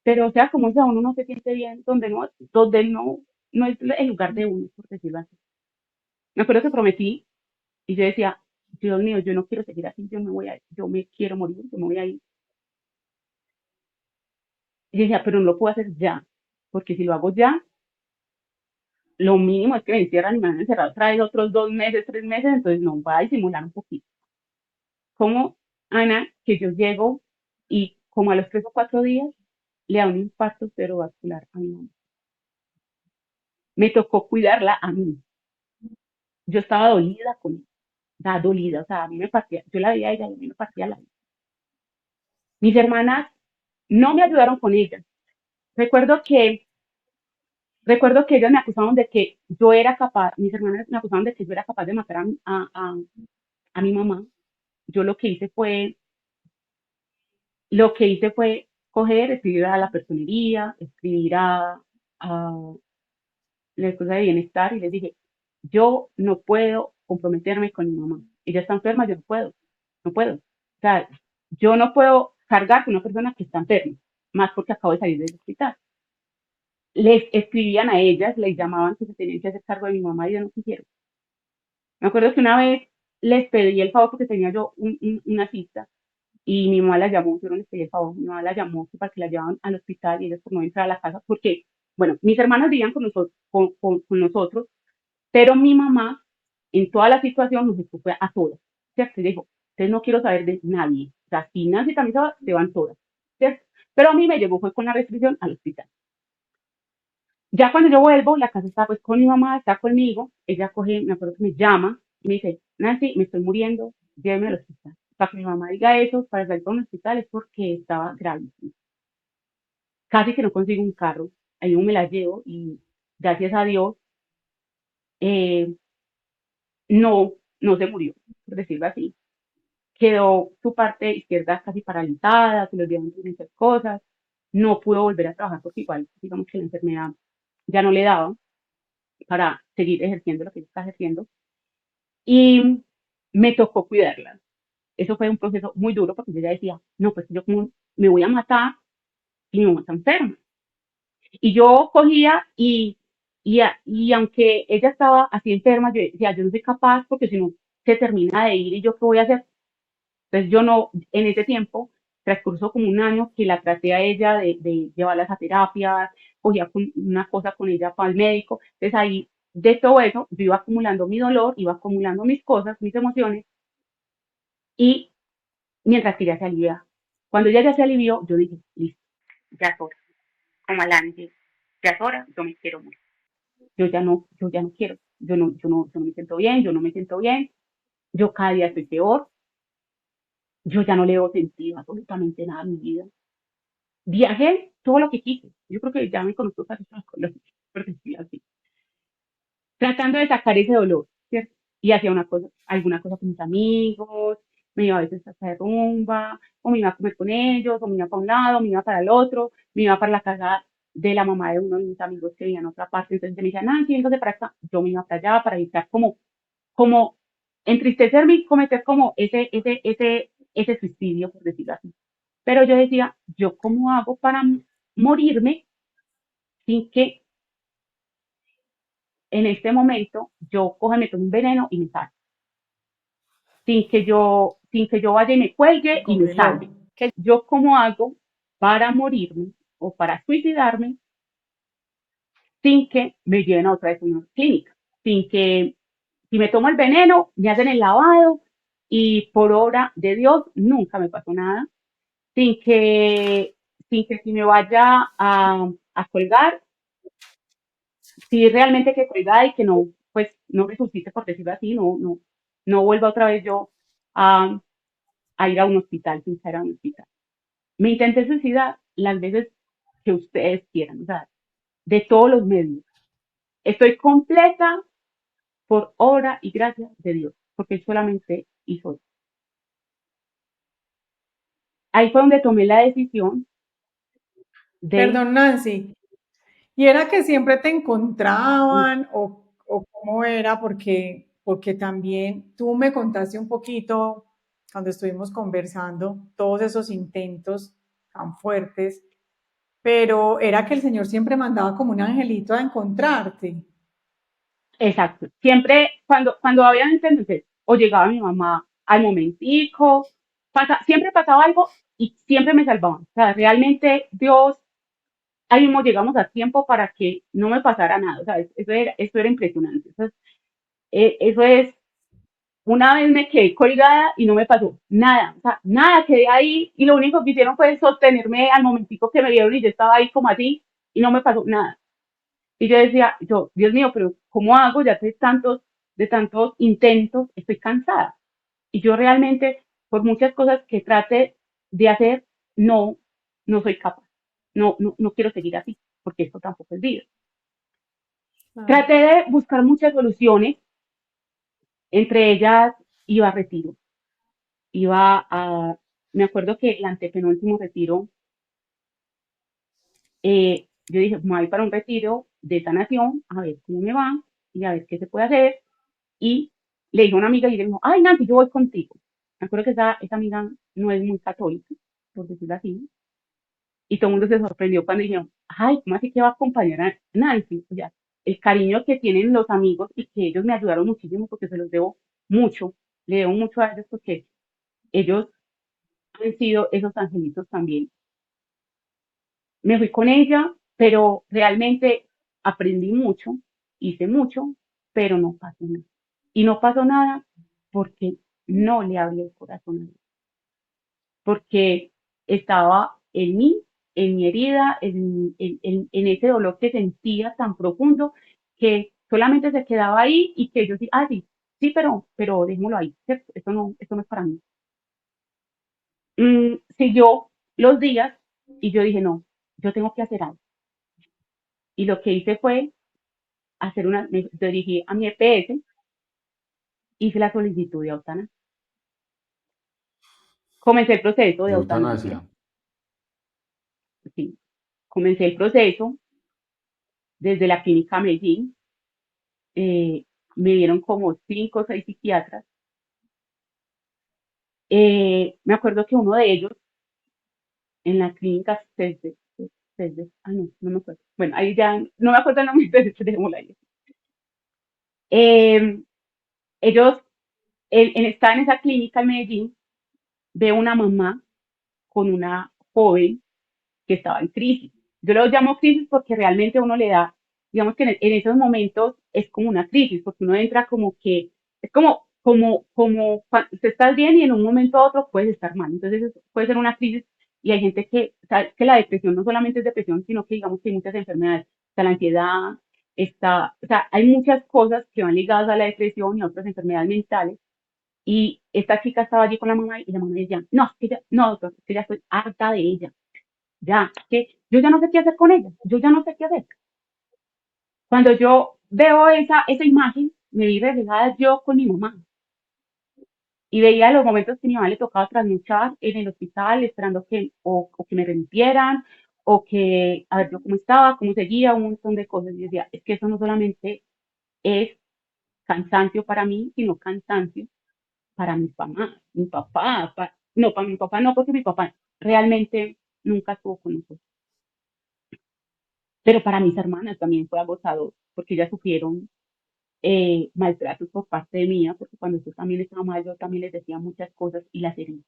Speaker 1: pero o sea, como sea, uno no se siente bien donde no es el lugar de uno, por decirlo así. Me acuerdo que prometí y yo decía, Dios mío, yo no quiero seguir así, yo me quiero morir, yo me voy a ir. Y yo decía, pero no lo puedo hacer ya, porque si lo hago ya, lo mínimo es que me encierran y me han encerrado otra vez otros 2 meses, 3 meses, entonces no, va a disimular un poquito. Como Ana, que yo llego y como a los 3 o 4 días le da un infarto cerebrovascular a mi mamá. Me tocó cuidarla a mí. Yo estaba dolida con ella, estaba dolida, o sea, a mí me partía, yo la veía a ella y a mí me partía la vida. Mis hermanas no me ayudaron con ella. Recuerdo que, recuerdo que ellas me acusaban de que yo era capaz, mis hermanas me acusaban de que yo era capaz de matar a mi mamá. Yo lo que hice fue coger, escribir a la personería, escribir a la cosa de bienestar y les dije, yo no puedo comprometerme con mi mamá. Ella está enferma, yo no puedo, no puedo. O sea, yo no puedo cargar con una persona que está enferma, más porque acabo de salir del hospital. Les escribían a ellas, les llamaban que se tenían que hacer cargo de mi mamá y ellas no quisieron. Me acuerdo que una vez les pedí el favor porque tenía yo una cita y mi mamá la llamó, yo no les pedí el favor, mi mamá la llamó para que la llevaban al hospital y ellas por no entrar a la casa porque, bueno, mis hermanas vivían con nosotros, con nosotros, pero mi mamá en toda la situación nos escuchó a todas, ¿cierto? Y dijo, ustedes no quiero saber de nadie, o sea, si Nancy también se van todas, ¿cierto? Pero a mí me llegó fue con la restricción al hospital. Ya cuando yo vuelvo, la casa está pues con mi mamá, está conmigo, ella coge, me acuerdo que me llama y me dice, Nancy, me estoy muriendo, lléveme al hospital. Para que mi mamá diga eso, para salir para un hospital es porque estaba gravísima. Casi que no consigo un carro, ahí yo me la llevo y gracias a Dios eh, no se murió, por decirlo así. Quedó su parte izquierda casi paralizada, se le olvidaron muchas cosas, no pudo volver a trabajar porque igual, digamos que la enfermedad ya no le daba para seguir ejerciendo lo que ella está ejerciendo y me tocó cuidarla. Eso fue un proceso muy duro porque yo ya decía, no, pues yo como me voy a matar y mi mamá está enferma. Y yo cogía y aunque ella estaba así enferma, yo decía, yo no soy capaz porque si no se termina de ir y yo qué voy a hacer. Entonces yo no, en ese tiempo, transcurso como un año que la traté a ella de llevarlas a terapias, cogía una cosa con ella para el médico. Entonces ahí, de todo eso, yo iba acumulando mi dolor, iba acumulando mis cosas, mis emociones, y mientras que ella se aliviaba. Cuando ella ya se alivió, yo dije, listo, ya es hora, como Alan dice, ya es hora, yo me quiero morir. Yo ya no quiero, yo no me siento bien, yo no me siento bien, yo cada día estoy peor, yo ya no le veo sentido a absolutamente nada en mi vida. Viajé todo lo que quise. Yo creo que ya me conozco casi todas las cosas, por decirlo así. Tratando de sacar ese dolor, ¿cierto? Y hacía alguna cosa con mis amigos, me iba a veces hasta de rumba, o me iba a comer con ellos, o me iba para un lado, me iba para el otro, me iba para la casa de la mamá de uno de mis amigos que vivía en otra parte. Entonces me decía, Nancy, véngase para acá. Yo me iba para allá para evitar como entristecerme y cometer como ese suicidio, por decirlo así. Pero yo decía, ¿yo cómo hago para morirme sin que en este momento yo coja, me tome un veneno y me salve? Sin que yo vaya y me cuelgue y me
Speaker 2: Cógelo.
Speaker 1: salve. ¿Yo cómo hago para morirme o para suicidarme sin que me lleven a otra vez a una clínica? Sin que, si me tomo el veneno, me hacen el lavado y por obra de Dios nunca me pasó nada. Sin que, sin que si me vaya a colgar, si realmente que colgada y que no, pues no resucite, por decirlo así, no vuelva otra vez yo a, a ir a un hospital, sin ir a un hospital. Me intenté suicidar las veces que ustedes quieran, o sea, de todos los medios. Estoy completa por obra y gracia de Dios, porque Él solamente hizo eso. Ahí fue donde tomé la decisión de,
Speaker 2: Perdón, Nancy. ¿Y era que siempre te encontraban o cómo era? Porque también tú me contaste un poquito cuando estuvimos conversando todos esos intentos tan fuertes, pero era que el Señor siempre mandaba como un angelito a encontrarte.
Speaker 1: exacto, siempre cuando había entonces, o llegaba mi mamá al momentico, siempre pasaba algo y siempre me salvaban. O sea, realmente Dios, ahí mismo llegamos a tiempo para que no me pasara nada. O sea, eso era impresionante. Eso es, una vez me quedé colgada y no me pasó nada. O sea, nada, quedé ahí y lo único que hicieron fue sostenerme al momentico que me vieron y yo estaba ahí como así y no me pasó nada. Y yo decía, Dios mío, pero ¿cómo hago? Ya de tantos intentos, estoy cansada. Y yo realmente, por muchas cosas que trate de hacer, no, no soy capaz. No quiero seguir así, porque esto tampoco es vida.
Speaker 2: Ah,
Speaker 1: Traté de buscar muchas soluciones, entre ellas iba a retiro, iba a, me acuerdo que el antepenúltimo retiro, yo dije, voy a ir para un retiro de sanación, a ver cómo me va y a ver qué se puede hacer. Y le dijo a una amiga y le dijo, ay, Nancy, yo voy contigo. Me acuerdo que esa amiga no es muy católica, por decirlo así. Y todo el mundo se sorprendió cuando dijeron, ay, ¿cómo así que va a acompañar a Nancy? O sea, el cariño que tienen los amigos y que ellos me ayudaron muchísimo porque se los debo mucho. Le debo mucho a ellos porque ellos han sido esos angelitos también. Me fui con ella, pero realmente aprendí mucho, hice mucho, pero no pasó nada. Y no pasó nada porque no le abrí el corazón a Dios, porque estaba en mí, en mi herida, en ese dolor que sentía tan profundo que solamente se quedaba ahí y que yo sí, sí, sí, pero déjémoslo ahí, ¿cierto? Esto no es para mí. Siguió los días y yo dije, no, yo tengo que hacer algo. Y lo que hice fue me dirigí a mi EPS, hice la solicitud de eutanasia. Comencé el proceso de
Speaker 3: De
Speaker 1: eutanasia,
Speaker 3: eutanasia.
Speaker 1: sí. Comencé el proceso desde la clínica Medellín. Me dieron como 5 o 6 psiquiatras. Me acuerdo que uno de ellos en la clínica no me acuerdo. Bueno, ahí ya no me acuerdo el nombre, pero dejémoslo ahí. Eh, ellos, estaba en esa clínica en Medellín, veo una mamá con una joven que estaba en crisis. Yo lo llamo crisis porque realmente uno le da, digamos que en esos momentos es como una crisis, porque uno entra como que, es como cuando usted está bien y en un momento a otro puedes estar mal. Entonces puede ser una crisis y hay gente que sabe que la depresión no solamente es depresión, sino que digamos que hay muchas enfermedades. Está la ansiedad, o sea, hay muchas cosas que van ligadas a la depresión y a otras enfermedades mentales. Y esta chica estaba allí con la mamá y la mamá decía, no, es que no, doctor, es que ya estoy harta de ella, ya, que yo ya no sé qué hacer con ella, yo ya no sé qué hacer. Cuando yo veo esa imagen, me vi reflejada yo con mi mamá y veía los momentos que mi mamá le tocaba trasnochar en el hospital esperando que me remitieran o que, a ver, yo cómo estaba, cómo seguía, un montón de cosas. Y decía, es que eso no solamente es cansancio para mí, sino cansancio para mi mamá, mi papá, no, para mi papá no, porque mi papá realmente nunca estuvo con nosotros. Pero para mis hermanas también fue agotador, porque ellas sufrieron maltratos por parte de mía, porque cuando yo también estaba mal, yo también les decía muchas cosas y las hería.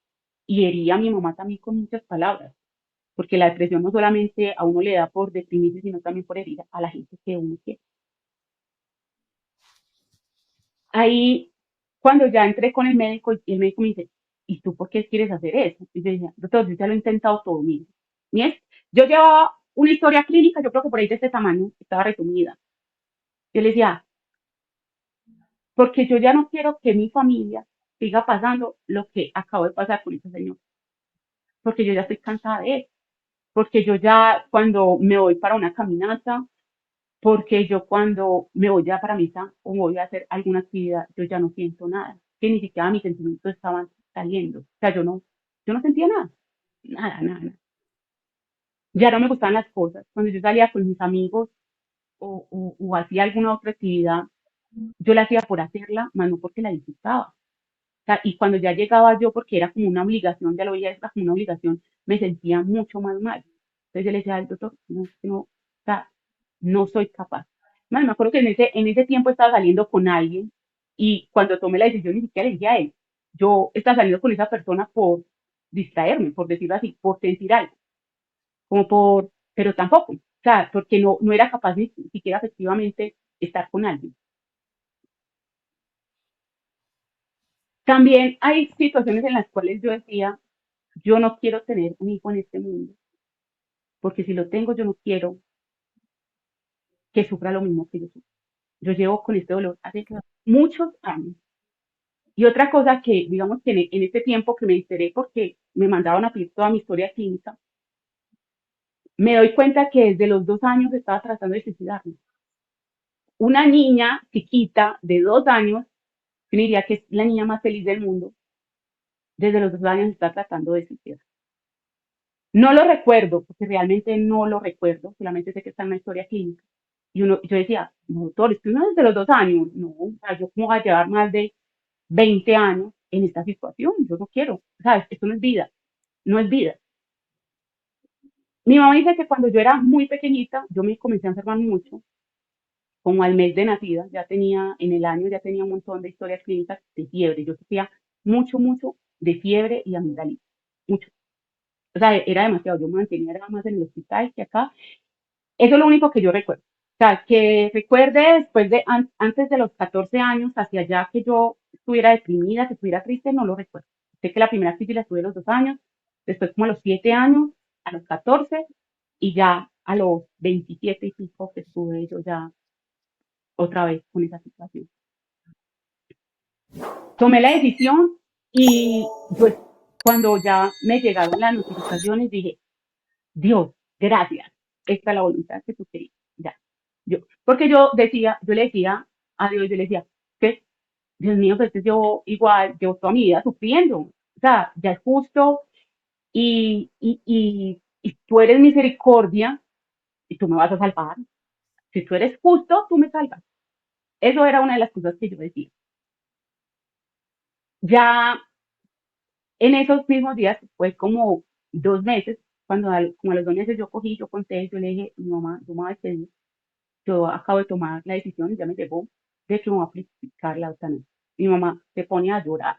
Speaker 1: Y hería a mi mamá también con muchas palabras, porque la depresión no solamente a uno le da por deprimirse, sino también por herir a la gente que uno quiere. Ahí, cuando ya entré con el médico, y el médico me dice, ¿y tú por qué quieres hacer eso? Y yo decía, doctor, yo ya lo he intentado todo, mire. Ni es, yo llevaba una historia clínica, yo creo que por ahí de este tamaño, estaba resumida. Yo le decía, porque yo ya no quiero que mi familia siga pasando lo que acabo de pasar con ese señor, porque yo ya estoy cansada de él, porque yo ya cuando me voy para una caminata, porque yo cuando me voy ya para misa o voy a hacer alguna actividad, yo ya no siento nada, que ni siquiera mis sentimientos estaban saliendo, o sea, yo no sentía nada, nada, nada, nada. Ya no me gustaban las cosas, cuando yo salía con mis amigos o hacía alguna otra actividad, yo la hacía por hacerla, más no porque la disfrutaba. O sea, y cuando ya llegaba yo, porque era como una obligación, ya lo veía era como una obligación, me sentía mucho más mal. Entonces yo le decía al doctor, no, es que no, o sea, no soy capaz. Más me acuerdo que en ese tiempo estaba saliendo con alguien y cuando tomé la decisión ni siquiera le dije a él. Yo estaba saliendo con esa persona por distraerme, por decirlo así, por sentir algo, como pero tampoco, o sea, porque no era capaz ni siquiera efectivamente estar con alguien. También hay situaciones en las cuales yo decía, yo no quiero tener un hijo en este mundo, porque si lo tengo, yo no quiero que sufra lo mismo que yo sufro. Yo llevo con este dolor hace muchos años. Y otra cosa que, digamos que en este tiempo que me enteré porque me mandaron a pedir toda mi historia clínica, me doy cuenta que desde los 2 años estaba tratando de suicidarme. Una niña chiquita de 2 años, que diría que es la niña más feliz del mundo, desde los 2 años está tratando de suicidar. No lo recuerdo, porque realmente no lo recuerdo, solamente sé que está en una historia clínica. Yo decía, no, doctor, es que uno desde los 2 años, no, o sea, yo cómo voy a llevar más de 20 años en esta situación, yo no quiero, ¿sabes? Esto no es vida, no es vida. Mi mamá dice que cuando yo era muy pequeñita, yo me comencé a enfermar mucho, como al mes de nacida, en el año ya tenía un montón de historias clínicas de fiebre, yo sufría mucho, mucho de fiebre y amigdalitis, mucho. O sea, era demasiado, yo me mantenía era más en el hospital que acá. Eso es lo único que yo recuerdo. O sea, que recuerde después antes de los 14 años, hacia allá que yo estuviera deprimida, que estuviera triste, no lo recuerdo. Sé que la primera crisis la tuve a los 2 años, después como a los 7 años, a los 14 y ya a los 27 y pico que estuve yo ya otra vez con esa situación. Tomé la decisión y pues cuando ya me llegaron las notificaciones dije, Dios, gracias. Esta es la voluntad que tú querías. Ya. Porque yo le decía a Dios, yo le decía, que Dios mío, pues que yo igual, yo toda mi vida sufriendo. O sea, ya es justo y tú eres misericordia y tú me vas a salvar. Si tú eres justo, tú me salvas. Eso era una de las cosas que yo decía. Ya en esos mismos días, fue como 2 meses, como a los 2 meses yo cogí, yo conté, yo le dije, mi mamá, yo me voy a despedir. Yo acabo de tomar la decisión y ya me llegó de que me voy a aplicar la eutanasia. Mi mamá se pone a llorar.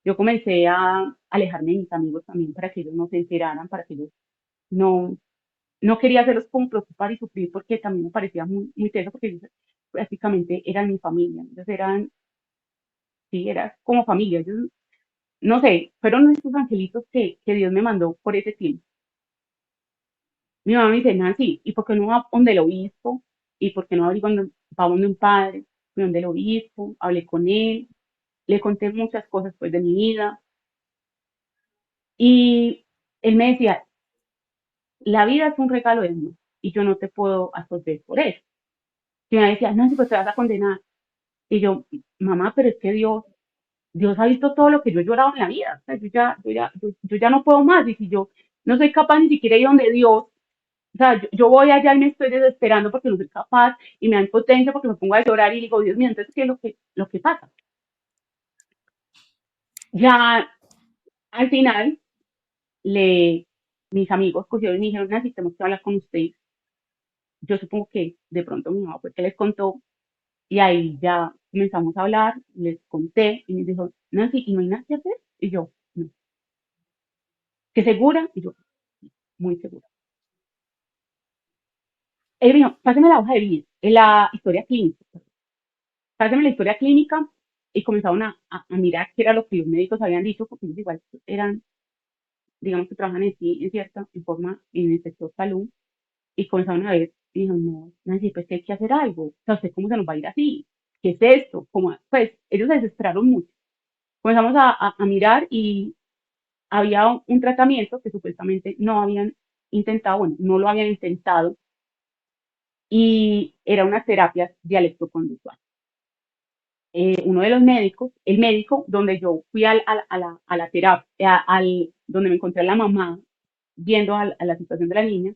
Speaker 1: Yo comencé a alejarme de mis amigos también para que ellos no se enteraran, para que ellos no, no quería hacerlos como preocupar y sufrir porque también me parecía muy, muy teso porque ellos prácticamente eran mi familia. Ellos eran, sí, era como familia. Ellos, no sé, fueron estos angelitos que Dios me mandó por ese tiempo. Mi mamá me dice, Nancy, ¿y por qué no va donde el obispo? ¿Y por qué no va donde un padre? Fui donde el obispo, hablé con él, le conté muchas cosas pues de mi vida y él me decía, la vida es un regalo de Dios y yo no te puedo absolver por eso. Y me decía, Nancy, pues te vas a condenar. Y yo, mamá, pero es que Dios ha visto todo lo que yo he llorado en la vida. O sea, yo ya no puedo más. Y si yo no soy capaz ni siquiera de ir donde Dios, O sea, yo voy allá y me estoy desesperando porque no soy capaz y me da impotencia porque me pongo a llorar y digo, Dios mío, entonces, ¿qué es lo que pasa? Ya al final, le, mis amigos cogieron y me dijeron, necesitamos que hablar con usted. Yo supongo que de pronto mi mamá fue que les contó y ahí ya comenzamos a hablar, les conté y me dijo, Nancy, ¿y no hay nada que hacer? Y yo, no. ¿Qué segura? Y yo, muy segura. Él me dijo, pásame la hoja de vida, la historia clínica, pásame la historia clínica y comenzaron a mirar qué era lo que los médicos habían dicho, porque ellos igual eran, digamos que trabajan en sí, en cierta en forma, en el sector salud, y comenzaron a ver, y dijeron, no, Nancy, pues que hay que hacer algo, o sea, ¿usted cómo se nos va a ir así? ¿Qué es esto? Como, pues ellos se desesperaron mucho. Comenzamos a mirar y había un tratamiento que supuestamente no habían intentado, bueno, no lo habían intentado, y era una terapia dialectoconductual. Uno de los médicos, el médico donde yo fui a la terapia, donde me encontré a la mamá viendo a la situación de la niña,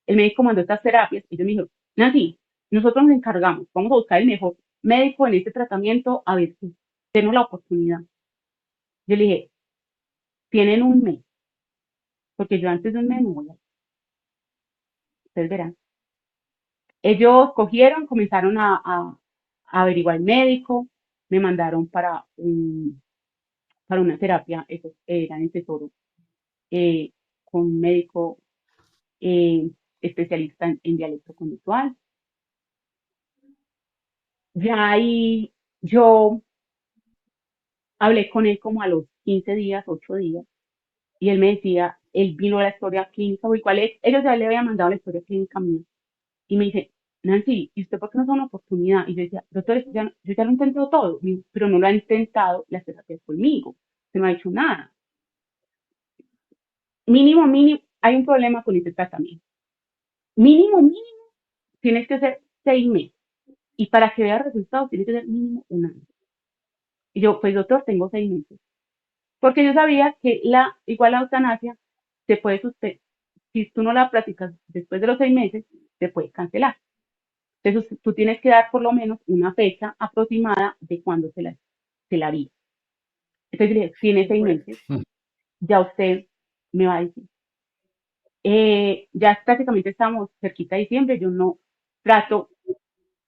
Speaker 1: el médico mandó estas terapias y ellos me dijeron, Nancy, nosotros nos encargamos, vamos a buscar el mejor médico en este tratamiento, a ver si tenemos la oportunidad. Yo le dije, tienen un mes, porque yo antes de un mes no voy a, ustedes verán. Ellos cogieron, comenzaron a averiguar el médico, me mandaron para una terapia, eso era en Tesoro, eh, con un médico eh, especialista en dialecto conductual. Ya ahí yo hablé con él como a los 15 días, 8 días, y él me decía, él vino a la historia clínica, o igual ellos ya le habían mandado la historia clínica mía, y me dice, Nancy, ¿y usted por qué no da una oportunidad? Y yo decía, doctor, yo ya lo he intentado todo, pero no lo ha intentado las terapias conmigo, se no ha hecho nada. Mínimo, mínimo, hay un problema con este tratamiento. Mínimo, mínimo, tienes que hacer 6 meses. Y para que vea resultados, tiene que ser mínimo un año. Y yo, pues doctor, tengo 6 meses. Porque yo sabía que igual la eutanasia se puede suspender. Si tú no la practicas después de los 6 meses, se puede cancelar. Entonces, tú tienes que dar por lo menos una fecha aproximada de cuándo se la haría. Entonces, yo le dije, tiene seis
Speaker 2: Bueno,
Speaker 1: meses, ya usted me va a decir. Ya prácticamente estamos cerquita de diciembre, yo no trato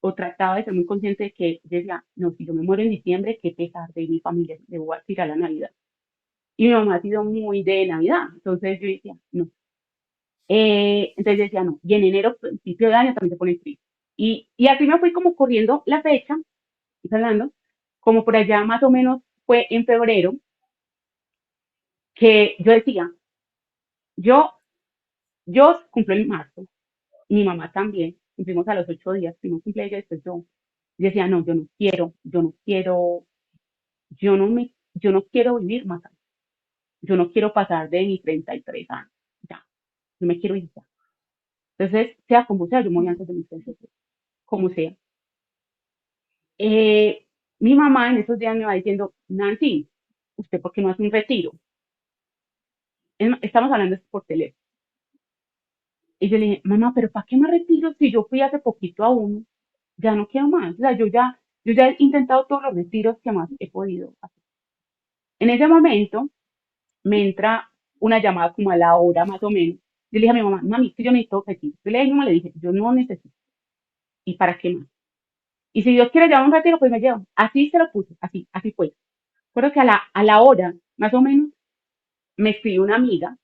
Speaker 1: o trataba de ser muy consciente de que decía, no, si yo me muero en diciembre, qué pesar de mi familia, le voy a tirar la Navidad. Y mi mamá ha sido muy de Navidad, entonces yo decía, no. Entonces decía, no. Y en enero, principio de año, también se pone frío. Y así me fui como corriendo la fecha, estoy hablando, como por allá más o menos fue en febrero, que yo decía, yo, yo cumplo en marzo, mi mamá también, cumplimos a los 8 días, primero cumple ella, después yo. Y decía, no, yo no quiero vivir más años. Yo no quiero pasar de mis 33 años. Ya, yo me quiero ir ya. Entonces, sea como sea, yo me voy antes de mis 33, como sea. Eh, Mi mamá en esos días me va diciendo, Nancy, ¿usted por qué no hace un retiro? Estamos hablando esto por teléfono. Y yo le dije, mamá, pero ¿para qué me retiro si yo fui hace poquito a uno? Ya no quiero más. O sea, yo ya he intentado todos los retiros que más he podido hacer. En ese momento me entra una llamada como a la hora más o menos. Yo le dije a mi mamá, mami, que yo necesito retiro. Yo le dije, no, le dije, yo no necesito. ¿Y para qué más? Y si Dios quiere llevar un retiro, pues me llevo. Así se lo puse, así fue. Recuerdo que a la hora, más o menos, me escribió una amiga,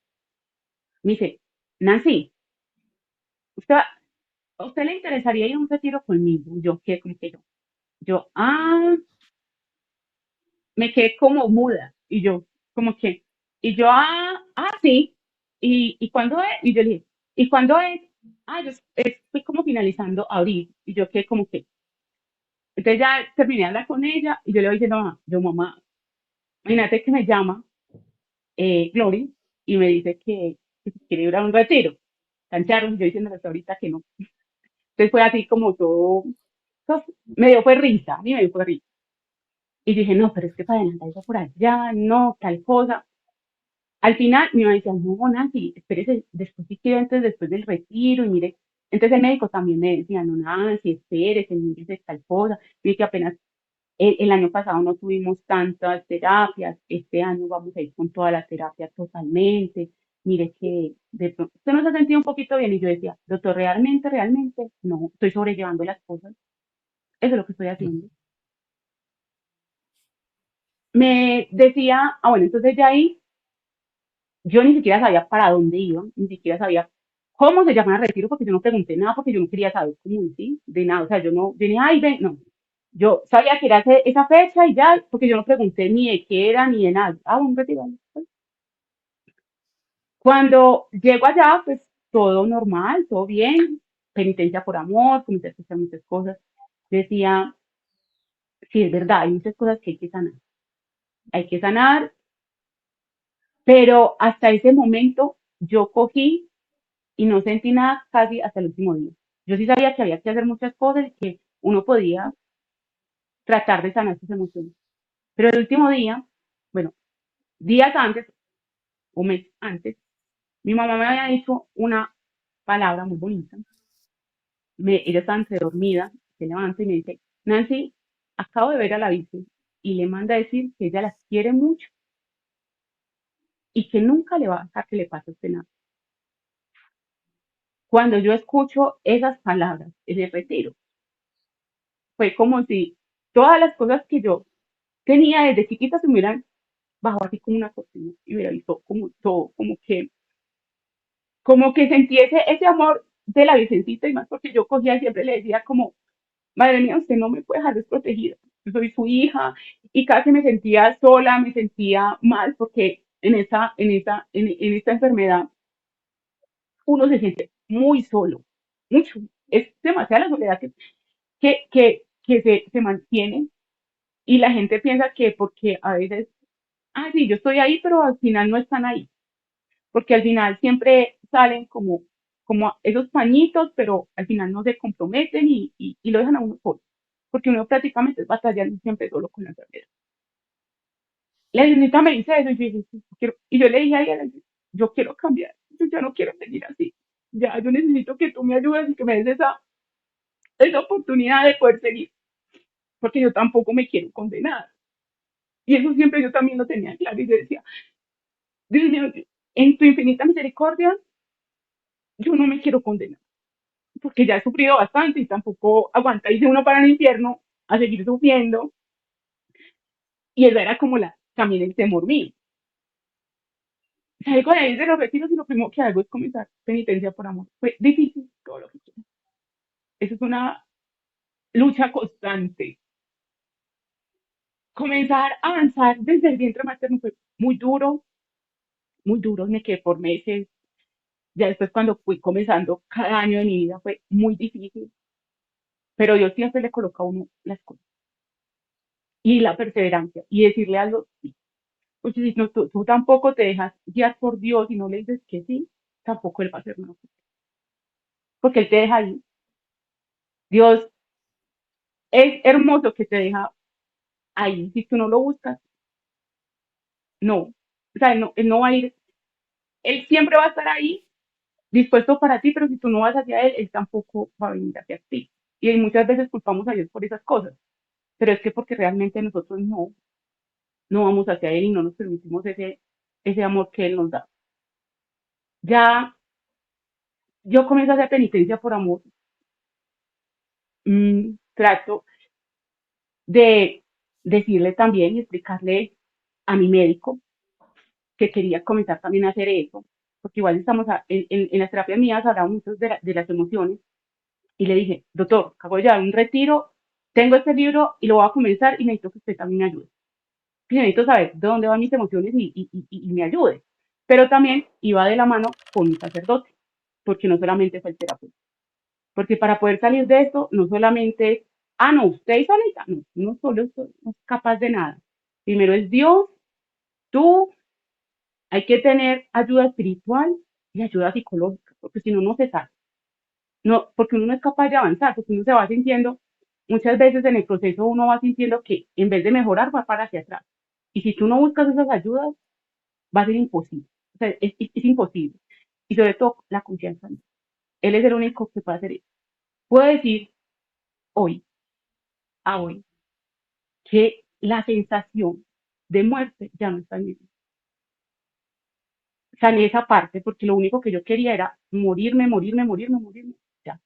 Speaker 1: me dice, Nancy, ¿usted, ¿a usted le interesaría ir a un retiro conmigo? Yo, ¿qué? Como que me quedé como muda. Y yo, como que, y yo, sí. ¿Y cuándo es? Y yo le dije, ¿y cuándo es? Yo estoy como finalizando abril. Y yo quedé como que, entonces ya terminé de hablar con ella y yo le voy diciendo, mamá, imagínate que me llama Glory y me dice que si quiere ir a un retiro. Tan charro, yo diciéndole hasta ahorita que no. Entonces fue así como todo, pues, me dio fue risa, a mí me dio fue risa. Y dije, no, pero es que para adelantar eso por allá, no, tal cosa. Al final, mi mamá decía, no, Nancy, espérese, después si quiere, antes, después del retiro, y mire, entonces el médico también me decía, no, Nancy, espérese, mire tal cosa, mire que apenas el año pasado no tuvimos tantas terapias, este año vamos a ir con toda la terapia totalmente, mire que de pronto, usted no se ha sentido un poquito bien, y yo decía, doctor, realmente, no, estoy sobrellevando las cosas, eso es lo que estoy haciendo. Me decía, bueno, entonces ya ahí yo ni siquiera sabía para dónde iba, ni siquiera sabía cómo se llamaba el retiro, porque yo no pregunté nada, porque yo no quería saber cómo decir, de nada, o sea, yo no, yo ni, ay, ven, no. Yo sabía que era esa fecha y ya, porque yo no pregunté ni de qué era, ni de nada. Ah, un retiro. Pues. Cuando llego allá, pues todo normal, todo bien, penitencia por amor, comencé a escuchar muchas cosas. Decía, sí, es verdad, hay muchas cosas que hay que sanar, pero hasta ese momento yo cogí y no sentí nada casi hasta el último día. Yo sí sabía que había que hacer muchas cosas y que uno podía tratar de sanar sus emociones. Pero el último día, bueno, días antes, un mes antes, mi mamá me había dicho una palabra muy bonita. Ella estaba entre dormida, se levanta y me dice, Nancy, acabo de ver a la Virgen y le manda a decir que ella las quiere mucho y que nunca le va a dejar que le pase a usted nada. Cuando yo escucho esas palabras, ese retiro, fue como si todas las cosas que yo tenía desde chiquita se me hubieran bajado así como una cortina y hubiera visto como todo, como que sentí ese amor de la Virgencita y más porque yo cogía y siempre le decía como, madre mía, usted no me puede dejar desprotegida, yo soy su hija y casi me sentía sola, me sentía mal porque en esta enfermedad uno se siente muy solo, mucho, es demasiada la soledad que se mantiene y la gente piensa que porque a veces, ah, sí, yo estoy ahí, pero al final no están ahí, porque al final siempre salen como esos pañitos, pero al final no se comprometen y lo dejan a uno solo, porque uno prácticamente es batallando siempre solo con la enfermedad. La señorita me dice eso y yo, dije, "Sí, y yo le dije a ella, yo quiero cambiar, yo ya no quiero seguir así, ya yo necesito que tú me ayudes y que me des esa oportunidad de poder seguir, porque yo tampoco me quiero condenar. Y eso siempre yo también lo tenía claro y yo decía, Dios mío, en tu infinita misericordia, yo no me quiero condenar, porque ya he sufrido bastante y tampoco aguanta irse uno para el infierno a seguir sufriendo. Y eso era como también el temor mío. Salgo de ahí de los retiros y lo primero que hago es comenzar penitencia por amor. Fue difícil, todo lo que quiera. Eso es una lucha constante. Comenzar a avanzar desde el vientre materno fue muy duro, me quedé por meses. Ya después cuando fui comenzando cada año de mi vida fue muy difícil, pero Dios siempre le coloca a uno las cosas y la perseverancia y decirle algo, sí. Porque si no, tú tampoco te dejas guiar por Dios y no le dices que sí, tampoco Él va a hacer nada. Porque Él te deja ahí. Dios es hermoso que te deja ahí. Si tú no lo buscas, no. O sea, él no va a ir, Él siempre va a estar ahí dispuesto para ti, pero si tú no vas hacia Él, Él tampoco va a venir hacia ti. Y muchas veces culpamos a Dios por esas cosas, pero es que porque realmente nosotros no vamos hacia Él y no nos permitimos ese amor que Él nos da. Ya yo comienzo a hacer penitencia por amor, trato de decirle también y explicarle a mi médico que quería comenzar también a hacer eso, porque igual estamos en las terapias mías hablamos mucho de las emociones, y le dije, doctor, acabo de llevar un retiro, tengo este libro y lo voy a comenzar y necesito que usted también me ayude. Y necesito saber de dónde van mis emociones y me ayude. Pero también iba de la mano con un sacerdote, porque no solamente fue el terapeuta. Porque para poder salir de esto, no solamente es, ah, no, usted solita, no, no solo no es capaz de nada. Primero es Dios, tú, hay que tener ayuda espiritual y ayuda psicológica, porque si no, no se sale. No, porque uno no es capaz de avanzar, porque uno se va sintiendo, muchas veces en el proceso uno va sintiendo que en vez de mejorar va para hacia atrás. Y si tú no buscas esas ayudas, va a ser imposible. O sea, es imposible. Y sobre todo, la confianza en Él. Él es el único que puede hacer eso. Puedo decir hoy, a hoy, que la sensación de muerte ya no está en mí. Sané esa parte porque lo único que yo quería era morirme, morirme, morirme, morirme. Ya.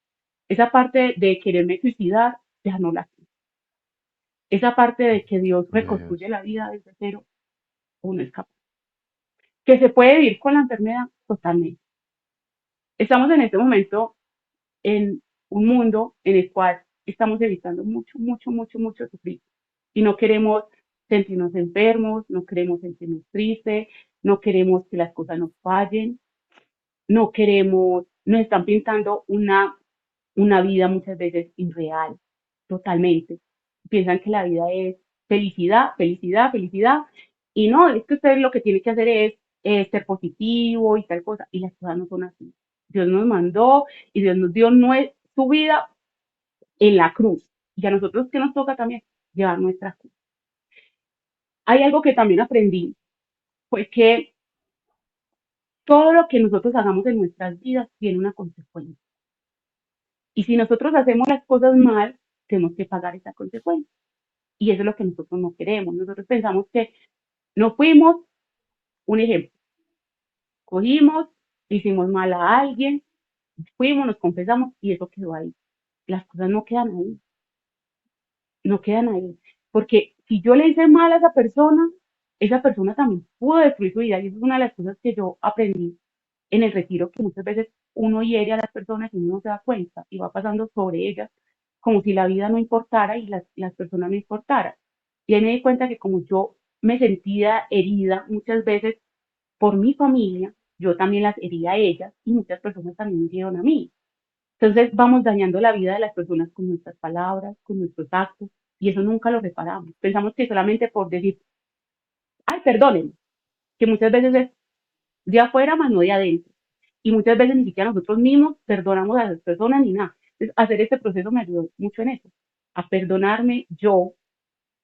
Speaker 1: Esa parte de quererme suicidar, ya no la quiero. Esa parte de que Dios
Speaker 3: Gloria a
Speaker 1: reconstruye
Speaker 3: Dios.
Speaker 1: la vida desde cero, uno es capaz. Que se puede vivir con la enfermedad, totalmente. Estamos en este momento en un mundo en el cual estamos evitando mucho, mucho, mucho, mucho sufrir. Y no queremos sentirnos enfermos, no queremos sentirnos tristes, no queremos que las cosas nos fallen, no queremos, nos están pintando una vida muchas veces irreal, totalmente. Piensan que la vida es felicidad, felicidad, felicidad, y no, es que usted lo que tiene que hacer es ser positivo y tal cosa, y las cosas no son así. Dios nos mandó y Dios nos dio su vida en la cruz, y a nosotros que nos toca también llevar nuestra cruz. Hay algo que también aprendí, fue que todo lo que nosotros hagamos en nuestras vidas tiene una consecuencia. Y si nosotros hacemos las cosas mal, tenemos que pagar esa consecuencia. Y eso es lo que nosotros no queremos. Nosotros pensamos que no fuimos, un ejemplo, cogimos, hicimos mal a alguien, fuimos, nos confesamos y eso quedó ahí. Las cosas no quedan ahí, no quedan ahí. Porque si yo le hice mal a esa persona también pudo destruir su vida. Y eso es una de las cosas que yo aprendí en el retiro, que muchas veces uno hiere a las personas y uno no se da cuenta y va pasando sobre ellas como si la vida no importara y las personas no importaran. Y ahí me di cuenta que como yo me sentía herida muchas veces por mi familia, yo también las hería a ellas y muchas personas también me hirieron a mí. Entonces vamos dañando la vida de las personas con nuestras palabras, con nuestros actos, y eso nunca lo reparamos. Pensamos que solamente por decir, ay, perdónenme, que muchas veces es de afuera más no de adentro. Y muchas veces ni siquiera nosotros mismos perdonamos a las personas ni nada. Entonces, hacer este proceso me ayudó mucho en eso, a perdonarme yo,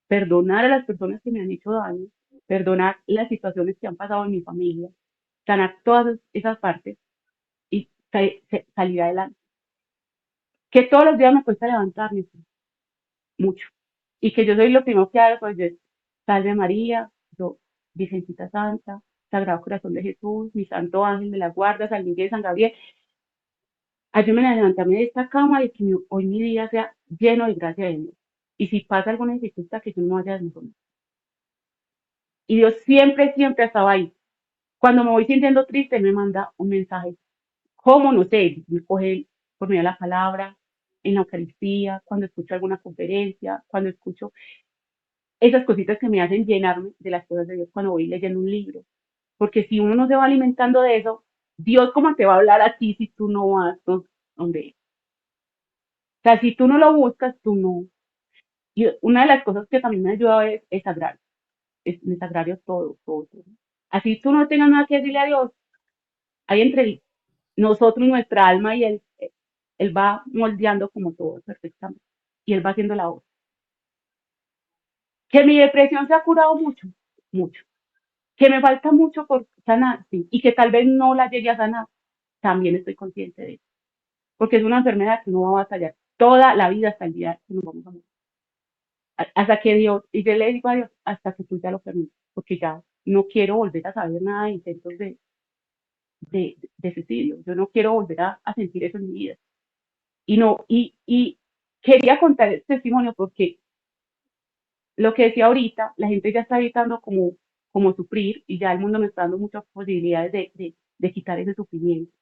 Speaker 1: perdonar a las personas que me han hecho daño, perdonar las situaciones que han pasado en mi familia, sanar todas esas partes y salir adelante. Que todos los días me cuesta levantarme, sí, mucho. Y que yo soy lo primero que hago, pues yo, Salve María, yo, Virgencita Santa, Sagrado Corazón de Jesús, mi Santo Ángel de la Guarda, San Miguel, San Gabriel, ayúdame a levantarme de esta cama y que hoy mi día sea lleno de gracia de Dios. Y si pasa alguna dificultad, que yo no vaya a desmoronarme. Y Dios siempre, siempre estaba ahí. Cuando me voy sintiendo triste, Él me manda un mensaje. ¿Cómo? No sé, me coge por medio de la palabra, en la Eucaristía, cuando escucho alguna conferencia, cuando escucho esas cositas que me hacen llenarme de las cosas de Dios cuando voy leyendo un libro. Porque si uno no se va alimentando de eso, Dios cómo te va a hablar a ti si tú no vas donde Él. O sea, si tú no lo buscas, tú no. Y una de las cosas que también me ha ayudado es sagrario. Es en el sagrario todo, todo, todo. Así tú no tengas nada que decirle a Dios, hay entre nosotros, nuestra alma y Él va moldeando como todo perfectamente. Y Él va haciendo la obra. Que mi depresión se ha curado mucho, mucho. Que me falta mucho por sanar, sí. Y que tal vez no la llegue a sanar, también estoy consciente de eso. Porque es una enfermedad que no va a batallar toda la vida hasta el día que nos vamos a morir. Hasta que Dios, y yo le digo a Dios, hasta que tú ya lo permitas, porque ya no quiero volver a saber nada de intentos de suicidio. Yo no quiero volver a sentir eso en mi vida. Y no, y quería contar este testimonio porque lo que decía ahorita, la gente ya está evitando como sufrir y ya el mundo nos está dando muchas posibilidades de quitar ese sufrimiento.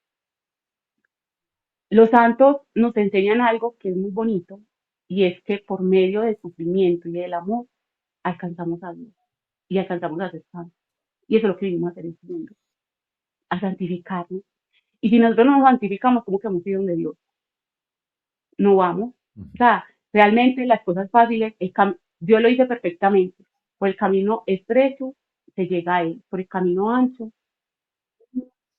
Speaker 1: Los santos nos enseñan algo que es muy bonito y es que por medio del sufrimiento y del amor alcanzamos a Dios y alcanzamos a ser santos. Y eso es lo que vinimos a hacer en este mundo, a santificarnos. Y si nosotros no nos santificamos, ¿cómo que vamos a ir donde Dios? No vamos. O
Speaker 3: Ujú.
Speaker 1: sea, realmente las cosas fáciles, Dios lo dice perfectamente. Por el camino estrecho se llega a Él, por el camino ancho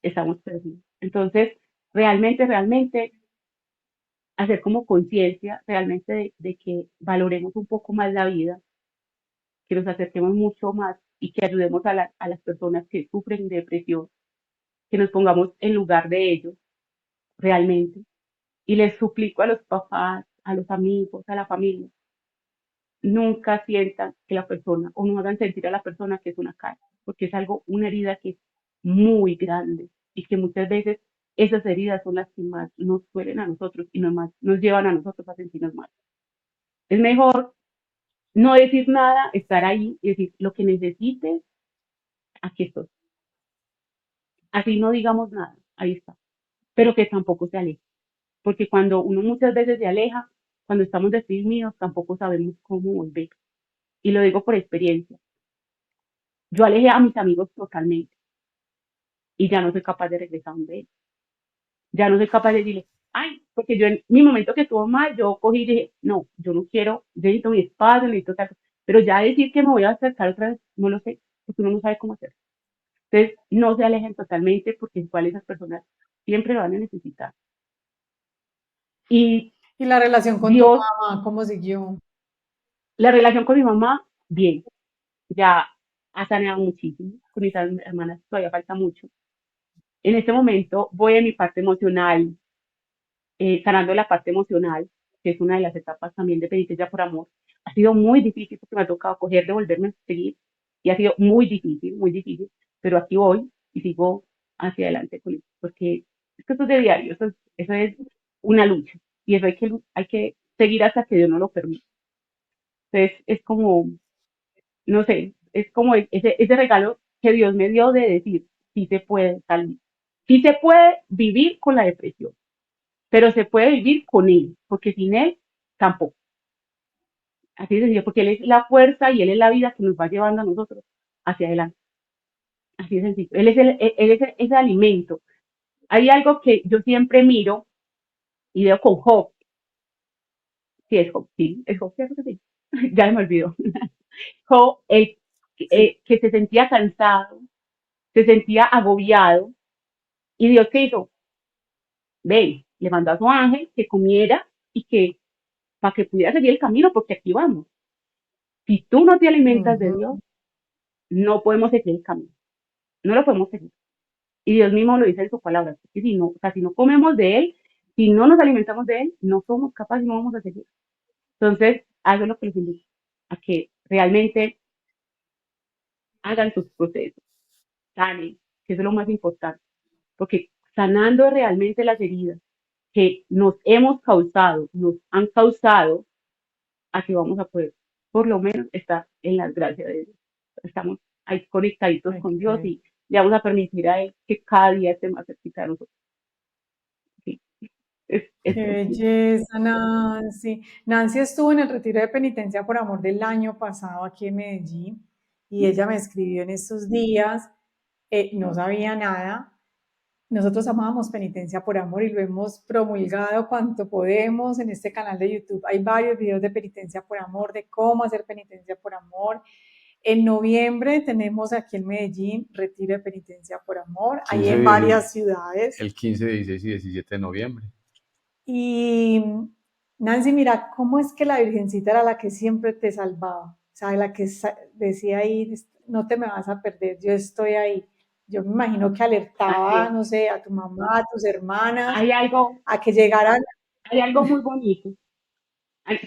Speaker 1: estamos perdidos. Entonces, realmente hacer como conciencia realmente de que valoremos un poco más la vida, que nos acerquemos mucho más y que ayudemos a las personas que sufren depresión, que nos pongamos en lugar de ellos realmente. Y les suplico a los papás, a los amigos, a la familia, nunca sientan que la persona, o no hagan sentir a la persona que es una carga, porque es algo, una herida que es muy grande y que muchas veces esas heridas son las que más nos duelen a nosotros y nos llevan a nosotros a sentirnos mal. Es mejor no decir nada, estar ahí y decir lo que necesites, aquí estoy. Así no digamos nada, ahí está. Pero que tampoco se aleje, porque cuando uno muchas veces se aleja, cuando estamos deprimidos, tampoco sabemos cómo volver. Y lo digo por experiencia. Yo alejé a mis amigos totalmente y ya no soy capaz de regresar donde ellos. Ya no soy capaz de decirle, ay, porque yo en mi momento que estuvo mal, yo cogí y dije, no, yo no quiero, yo necesito mi espacio, necesito tal. Pero ya decir que me voy a acercar otra vez, no lo sé, porque uno no sabe cómo hacerlo. Entonces, no se alejen totalmente porque igual esas personas siempre lo van a necesitar. Y
Speaker 2: ¿Y la relación con tu
Speaker 1: Dios,
Speaker 2: mamá, cómo siguió?
Speaker 1: la relación con mi mamá, bien, ya ha saneado muchísimo. Con mis hermanas todavía falta mucho. En este momento voy a mi parte emocional, sanando la parte emocional, que es una de las etapas también de penitencia por amor. Ha sido muy difícil porque me ha tocado coger, devolverme a seguir y ha sido muy difícil, pero aquí voy y sigo hacia adelante con eso, porque es que esto es de diario, eso es una lucha y eso hay que seguir hasta que Dios no lo permita. Entonces es como, no sé, es como ese regalo que Dios me dio de decir, sí se puede salir, sí se puede vivir con la depresión, pero se puede vivir con él, porque sin él tampoco. Así de sencillo, porque él es la fuerza y él es la vida que nos va llevando a nosotros hacia adelante. Así de sencillo. Él es ese alimento. Hay algo que yo siempre miro y veo con Job. Sí, es Job, sí, es Job, ¿cierto que sí? Ya me olvidó. Job,
Speaker 2: Sí.
Speaker 1: que se sentía cansado, se sentía agobiado, y Dios qué hizo, ven, le mandó a su ángel que comiera y que para que pudiera seguir el camino, porque aquí vamos. Si tú no te alimentas de
Speaker 2: Ujú.
Speaker 1: Dios, no podemos seguir el camino, no lo podemos seguir. Y Dios mismo lo dice en su palabra, que si no, o sea, si no comemos de Él, si no nos alimentamos de Él, no somos capaces, no vamos a seguir. Entonces, eso es lo que les invito, a que realmente hagan sus procesos, sanen, que eso es lo más importante, porque sanando realmente las heridas que nos han causado, así vamos a poder, por lo menos, estar en las gracias de Dios. Estamos ahí conectaditos
Speaker 2: Ay,
Speaker 1: con
Speaker 2: qué
Speaker 1: Dios
Speaker 2: bello.
Speaker 1: y le vamos a permitir a Él que cada día esté más cerquita de nosotros. Sí,
Speaker 2: Qué
Speaker 1: sí.
Speaker 2: belleza, Nancy. Nancy estuvo en el retiro de penitencia por amor del año pasado aquí en Medellín y ella me escribió en estos días, no sabía nada. Nosotros amábamos penitencia por amor y lo hemos promulgado cuanto podemos en este canal de YouTube. Hay varios videos de penitencia por amor, de cómo hacer penitencia por amor. En noviembre tenemos aquí en Medellín retiro de penitencia por amor, hay
Speaker 3: 15,
Speaker 2: en
Speaker 3: 16,
Speaker 2: varias ciudades.
Speaker 3: el 15, 16 y 17 de noviembre.
Speaker 2: Y Nancy, mira, ¿cómo es que la Virgencita era la que siempre te salvaba? O sea, la que decía ahí, no te me vas a perder, yo estoy ahí. Yo me imagino que
Speaker 1: Así
Speaker 2: alertaba,
Speaker 1: es.
Speaker 2: no sé, a tu mamá, a tus hermanas,
Speaker 1: Hay algo,
Speaker 2: a que llegaran.
Speaker 1: hay algo muy bonito.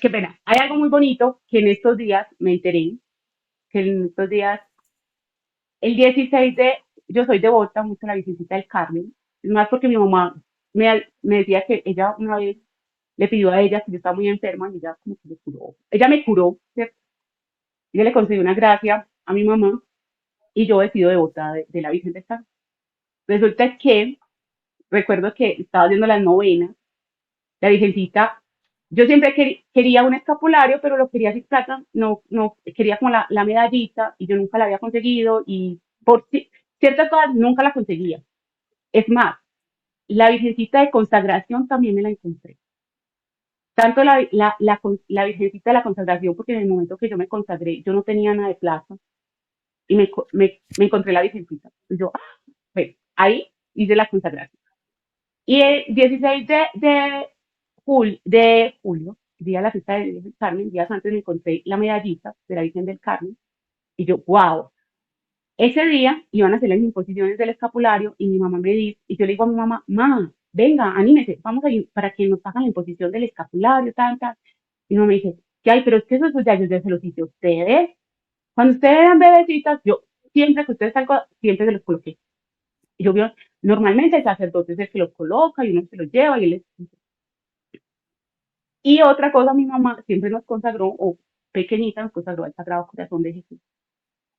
Speaker 1: Qué pena. Hay algo muy bonito que en estos días me enteré, que en estos días, el 16 yo soy devota mucho a la Virgencita del Carmen, es más porque mi mamá me decía que ella una vez le pidió a ella que yo estaba muy enferma y ella como que me curó. Ella me curó, ¿cierto? Ella le concedió una gracia a mi mamá y yo he sido devota de la Virgen del Carmen. Resulta que recuerdo que estaba haciendo las novenas, la Virgencita, yo siempre quería un escapulario, pero lo quería sin plata, no, quería como la medallita y yo nunca la había conseguido y por ciertas cosas nunca la conseguía. Es más, la Virgencita de consagración también me la encontré. Tanto la Virgencita de la consagración, porque en el momento que yo me consagré, yo no tenía nada de plata y me encontré la Virgencita. Y yo, bueno, ahí hice la consagración. Y el 16 de julio, día de la fiesta de Virgen del Carmen, días antes me encontré la medallita de la Virgen del Carmen y yo, wow. Ese día iban a hacer las imposiciones del escapulario y mi mamá me dice, y yo le digo a mi mamá, mamá, venga, anímese, vamos a ir para que nos hagan la imposición del escapulario, tanta. Y mi mamá me dice, ¿qué hay? Pero es que esos ya yo ya se los hice a ustedes. Cuando ustedes eran bebecitas, yo siempre que ustedes salgo, siempre se los coloqué. Y yo veo, normalmente el sacerdote es el que los coloca y uno se los lleva y él les... Y otra cosa, mi mamá siempre nos consagró, o pequeñita nos consagró al Sagrado Corazón de Jesús.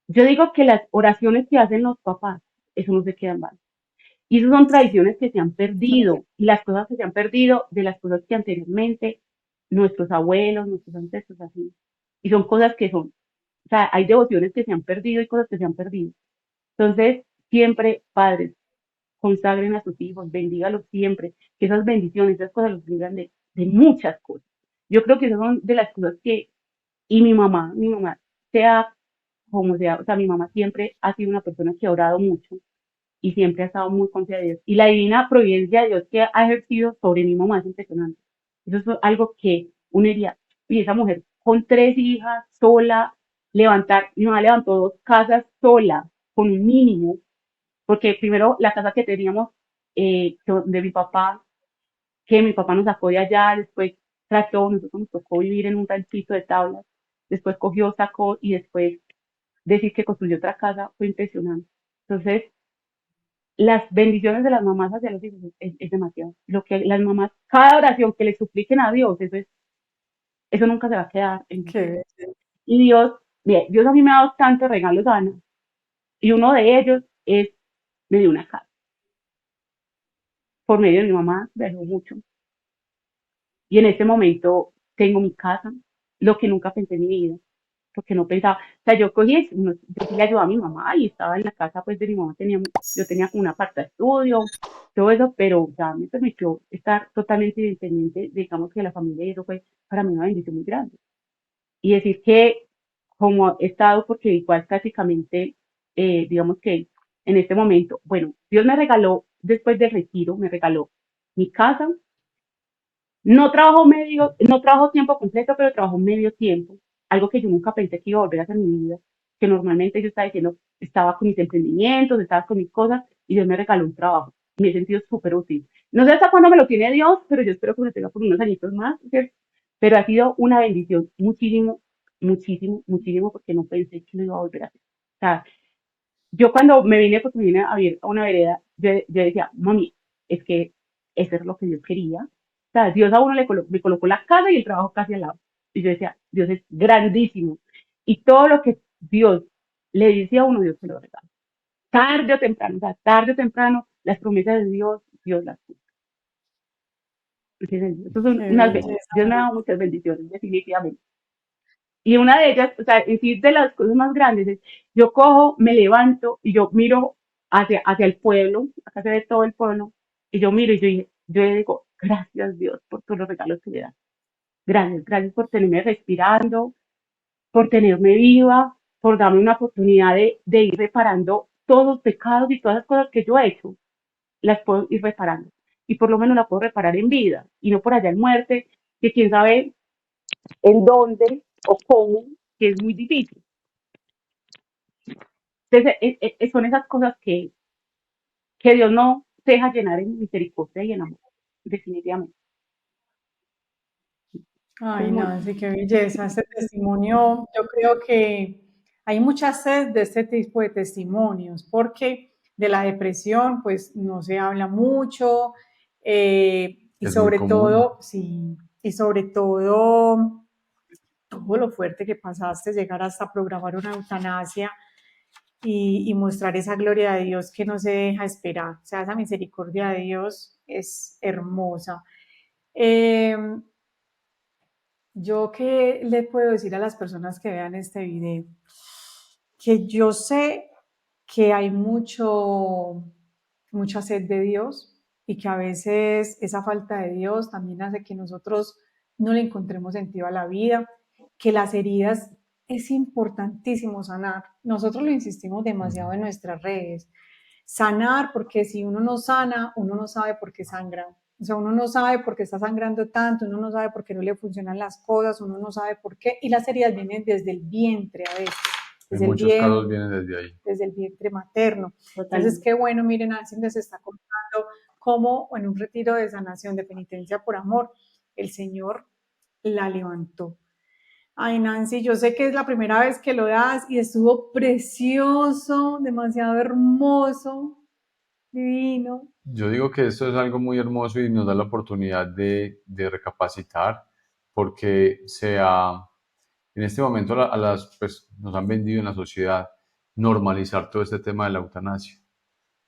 Speaker 1: Yo digo que las oraciones que hacen los papás, eso no se queda en vano. Y esas son tradiciones que se han perdido, y las cosas que se han perdido de las cosas que anteriormente nuestros abuelos, nuestros ancestros hacían. Y son cosas que son, o sea, hay devociones que se han perdido y cosas que se han perdido. Entonces, siempre, padres, consagren a sus hijos, bendígalos siempre, que esas bendiciones, esas cosas los libran de muchas cosas. Yo creo que esas son de las cosas que, y mi mamá, sea como sea, o sea, mi mamá siempre ha sido una persona que ha orado mucho y siempre ha estado muy confiada de Dios. Y la divina providencia de Dios que ha ejercido sobre mi mamá es impresionante. Eso es algo que uno diría, y esa mujer con 3 hijas, sola, levantar, mi mamá levantó 2 casas sola, con un mínimo, porque primero la casa que teníamos de mi papá, que mi papá nos sacó de allá, después trató, nosotros nos tocó vivir en un ranchito de tablas, después cogió, sacó y después decir que construyó otra casa fue impresionante. Entonces, las bendiciones de las mamás hacia los hijos es demasiado. Lo que las mamás, cada oración que le supliquen a Dios, eso nunca se va a quedar en vano.
Speaker 2: Qué
Speaker 1: Y Dios, bien, Dios a mí me ha dado tantos regalos, Ana, y uno de ellos es, me dio una casa. Por medio de mi mamá, me ayudó mucho. Y en este momento tengo mi casa, lo que nunca pensé en mi vida, porque no pensaba, o sea, yo cogí, yo sí le ayudaba a mi mamá y estaba en la casa pues de mi mamá, yo tenía como una aparta de estudio, todo eso, pero ya me permitió estar totalmente independiente, digamos que de la familia y eso fue para mí una bendición muy grande. Y decir que como he estado, porque igual prácticamente, digamos que en este momento, bueno, Dios me regaló, después del retiro, me regaló mi casa, no trabajo tiempo completo, pero trabajo medio tiempo, algo que yo nunca pensé que iba a volver a hacer en mi vida, que normalmente yo estaba diciendo, estaba con mis emprendimientos, estaba con mis cosas, y Dios me regaló un trabajo. Me he sentido súper útil. No sé hasta cuándo me lo tiene Dios, pero yo espero que me lo tenga por unos añitos más, ¿cierto? Pero ha sido una bendición muchísimo, muchísimo, muchísimo, porque no pensé que lo iba a volver a hacer. O sea, yo cuando me vine, porque me vine a vivir a una vereda, yo decía, mami, es que eso es lo que Dios quería. O sea, Dios a uno me colocó la casa y el trabajo casi al lado. Y yo decía, Dios es grandísimo. Y todo lo que Dios le dice a uno, Dios se lo regala. Tarde o temprano, o sea, tarde o temprano, las promesas de Dios, Dios las cumple. Eso son unas bendiciones.
Speaker 2: belleza.
Speaker 1: Dios me ha dado muchas bendiciones, definitivamente. Y una de ellas, o sea, en sí de las cosas más grandes es, yo cojo, me levanto y yo miro hacia el pueblo, acá se ve todo el pueblo, y yo miro y yo le digo, gracias Dios por todos los regalos que me das. Gracias, gracias por tenerme respirando, por tenerme viva, por darme una oportunidad de ir reparando todos los pecados y todas las cosas que yo he hecho, las puedo ir reparando. Y por lo menos la puedo reparar en vida y no por allá en muerte, que quién sabe en dónde o cómo, que es muy difícil. Entonces, son esas cosas que Dios no se deja llenar en misericordia y en amor, definitivamente. Es
Speaker 2: Ay,
Speaker 1: muy,
Speaker 2: Nancy, qué belleza. Este testimonio, yo creo que hay mucha sed de este tipo de testimonios, porque de la depresión, pues no se habla mucho, y
Speaker 3: Es muy
Speaker 2: sobre
Speaker 3: común.
Speaker 2: todo, sí, y sobre todo, todo lo fuerte que pasaste, llegar hasta programar una eutanasia y mostrar esa gloria de Dios que no se deja esperar. O sea, esa misericordia de Dios es hermosa. Eh, yo qué le puedo decir a las personas que vean este video, que yo sé que hay mucha sed de Dios y que a veces esa falta de Dios también hace que nosotros no le encontremos sentido a la vida, que las heridas es importantísimo sanar. Nosotros lo insistimos demasiado en nuestras redes. Sanar, porque si uno no sana, uno no sabe por qué sangra. O sea, uno no sabe por qué está sangrando tanto, uno no sabe por qué no le funcionan las cosas, uno no sabe por qué. Y las heridas vienen desde el vientre a veces.
Speaker 3: En
Speaker 2: desde el
Speaker 3: muchos casos
Speaker 2: vientre,
Speaker 3: viene desde ahí.
Speaker 2: desde el vientre materno. Entonces,
Speaker 1: Totalmente.
Speaker 2: qué bueno, miren, Nancy les está contando cómo en un retiro de sanación, de penitencia por amor, el Señor la levantó. Ay, Nancy, yo sé que es la primera vez que lo das y estuvo precioso, demasiado hermoso, divino.
Speaker 3: Yo digo que esto es algo muy hermoso y nos da la oportunidad de recapacitar porque en este momento pues, nos han vendido en la sociedad normalizar todo este tema de la eutanasia.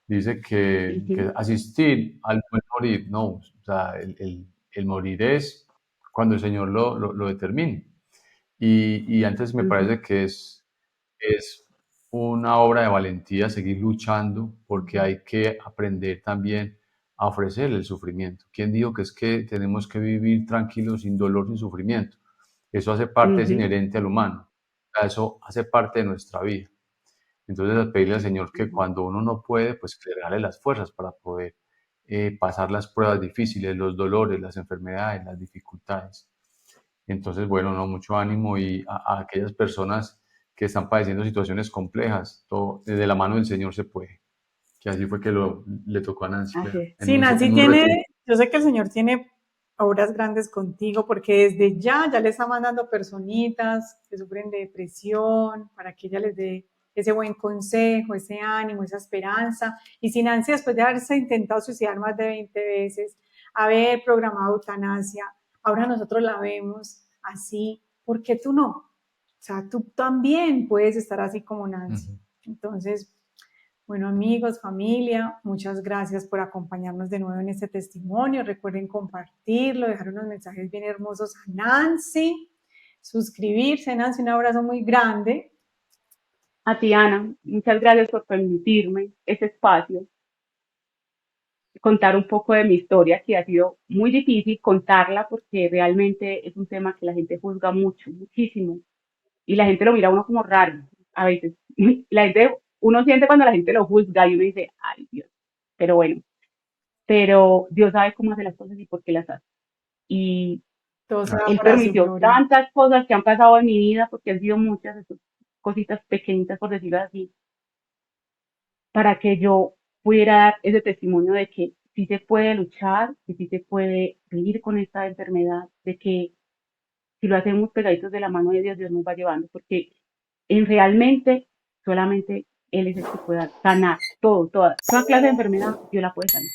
Speaker 3: Dice que
Speaker 1: Ujú,
Speaker 3: asistir al buen morir, no, o sea, el morir es cuando el Señor lo determine. Y antes me
Speaker 1: ujú,
Speaker 3: parece que es una obra de valentía seguir luchando porque hay que aprender también a ofrecer el sufrimiento. ¿Quién dijo que es que tenemos que vivir tranquilos, sin dolor, sin sufrimiento? Eso hace parte, es
Speaker 1: ujú,
Speaker 3: inherente al humano. O sea, eso hace parte de nuestra vida. Entonces, al pedirle al Señor que
Speaker 1: ujú.
Speaker 3: cuando uno no puede, pues que le regale las fuerzas para poder pasar las pruebas difíciles, los dolores, las enfermedades, las dificultades. Entonces, bueno, no, mucho ánimo y a aquellas personas que están padeciendo situaciones complejas, todo, desde la mano del Señor se puede. Que así fue que le tocó a Nancy,
Speaker 1: Así
Speaker 3: vea,
Speaker 1: es.
Speaker 2: Sí,
Speaker 3: en
Speaker 2: Nancy
Speaker 3: un
Speaker 2: tiene,
Speaker 3: retiro.
Speaker 2: yo sé que el Señor tiene obras grandes contigo porque desde ya le está mandando personitas que sufren de depresión para que ella les dé ese buen consejo, ese ánimo, esa esperanza. Y si Nancy, después de haberse intentado suicidar más de 20 veces, haber programado eutanasia, ahora nosotros la vemos así, ¿por qué tú no? O sea, tú también puedes estar así como Nancy.
Speaker 3: Ujú.
Speaker 2: Entonces, bueno, amigos, familia, muchas gracias por acompañarnos de nuevo en este testimonio. Recuerden compartirlo, dejar unos mensajes bien hermosos a Nancy, suscribirse. Nancy, un abrazo muy grande.
Speaker 1: A ti, Ana, muchas gracias por permitirme ese espacio, contar un poco de mi historia, que ha sido muy difícil contarla porque realmente es un tema que la gente juzga mucho, muchísimo, y la gente lo mira a uno como raro, a veces. La gente, uno siente cuando la gente lo juzga y uno dice, ay Dios, pero bueno, pero Dios sabe cómo hace las cosas y por qué las hace. Y
Speaker 2: Todo sea
Speaker 3: Así
Speaker 1: Él
Speaker 2: para
Speaker 3: es.
Speaker 2: su
Speaker 1: permitió
Speaker 2: gloria.
Speaker 1: tantas cosas que han pasado en mi vida, porque han sido muchas, esas cositas pequeñitas, por decirlo así, para que yo pudiera dar ese testimonio de que sí se puede luchar, que sí se puede vivir con esta enfermedad, de que si lo hacemos pegaditos de la mano de Dios, Dios nos va llevando, porque realmente solamente Él es el que puede sanar todo, toda clase de enfermedad, Dios la puede sanar.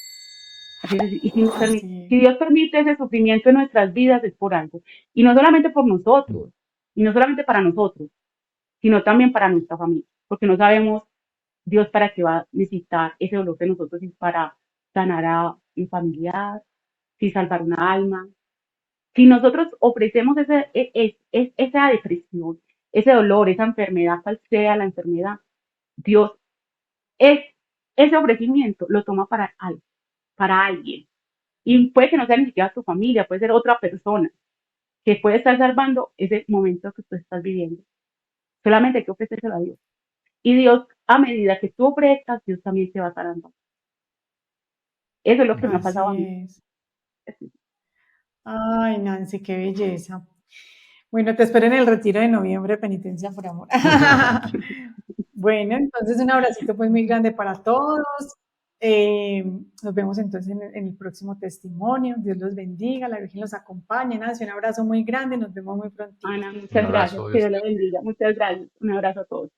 Speaker 1: Así es decir, y si
Speaker 2: Así,
Speaker 1: Dios permite ese sufrimiento en nuestras vidas es por algo. Y no solamente por nosotros, y no solamente para nosotros, sino también para nuestra familia, porque no sabemos Dios para qué va a necesitar ese dolor de nosotros, si para sanar a un familiar, si salvar una alma. Si nosotros ofrecemos esa depresión, ese dolor, esa enfermedad, cual sea la enfermedad, Dios es, ese ofrecimiento lo toma para algo, para alguien. Y puede que no sea ni siquiera tu familia, puede ser otra persona que puede estar salvando ese momento que tú estás viviendo. Solamente hay que ofrecérselo a Dios. Y Dios, a medida que tú ofrezcas, Dios también te va sanando. Eso es lo que me ha
Speaker 3: Ujú.
Speaker 1: pasado a
Speaker 2: así
Speaker 1: mí.
Speaker 2: es. Ay, Nancy, qué belleza. Bueno, te espero en el retiro de noviembre, penitencia por amor. Bueno, entonces un abracito pues muy grande para todos. Nos vemos entonces en el próximo testimonio. Dios los bendiga, la Virgen los acompañe. Nancy, un abrazo muy grande. Nos vemos muy prontito.
Speaker 1: Ana,
Speaker 3: Un
Speaker 1: muchas gracias.
Speaker 3: abrazo,
Speaker 1: Que
Speaker 3: Dios
Speaker 1: Dios
Speaker 3: te
Speaker 1: la bendiga. Muchas gracias. Un abrazo a todos.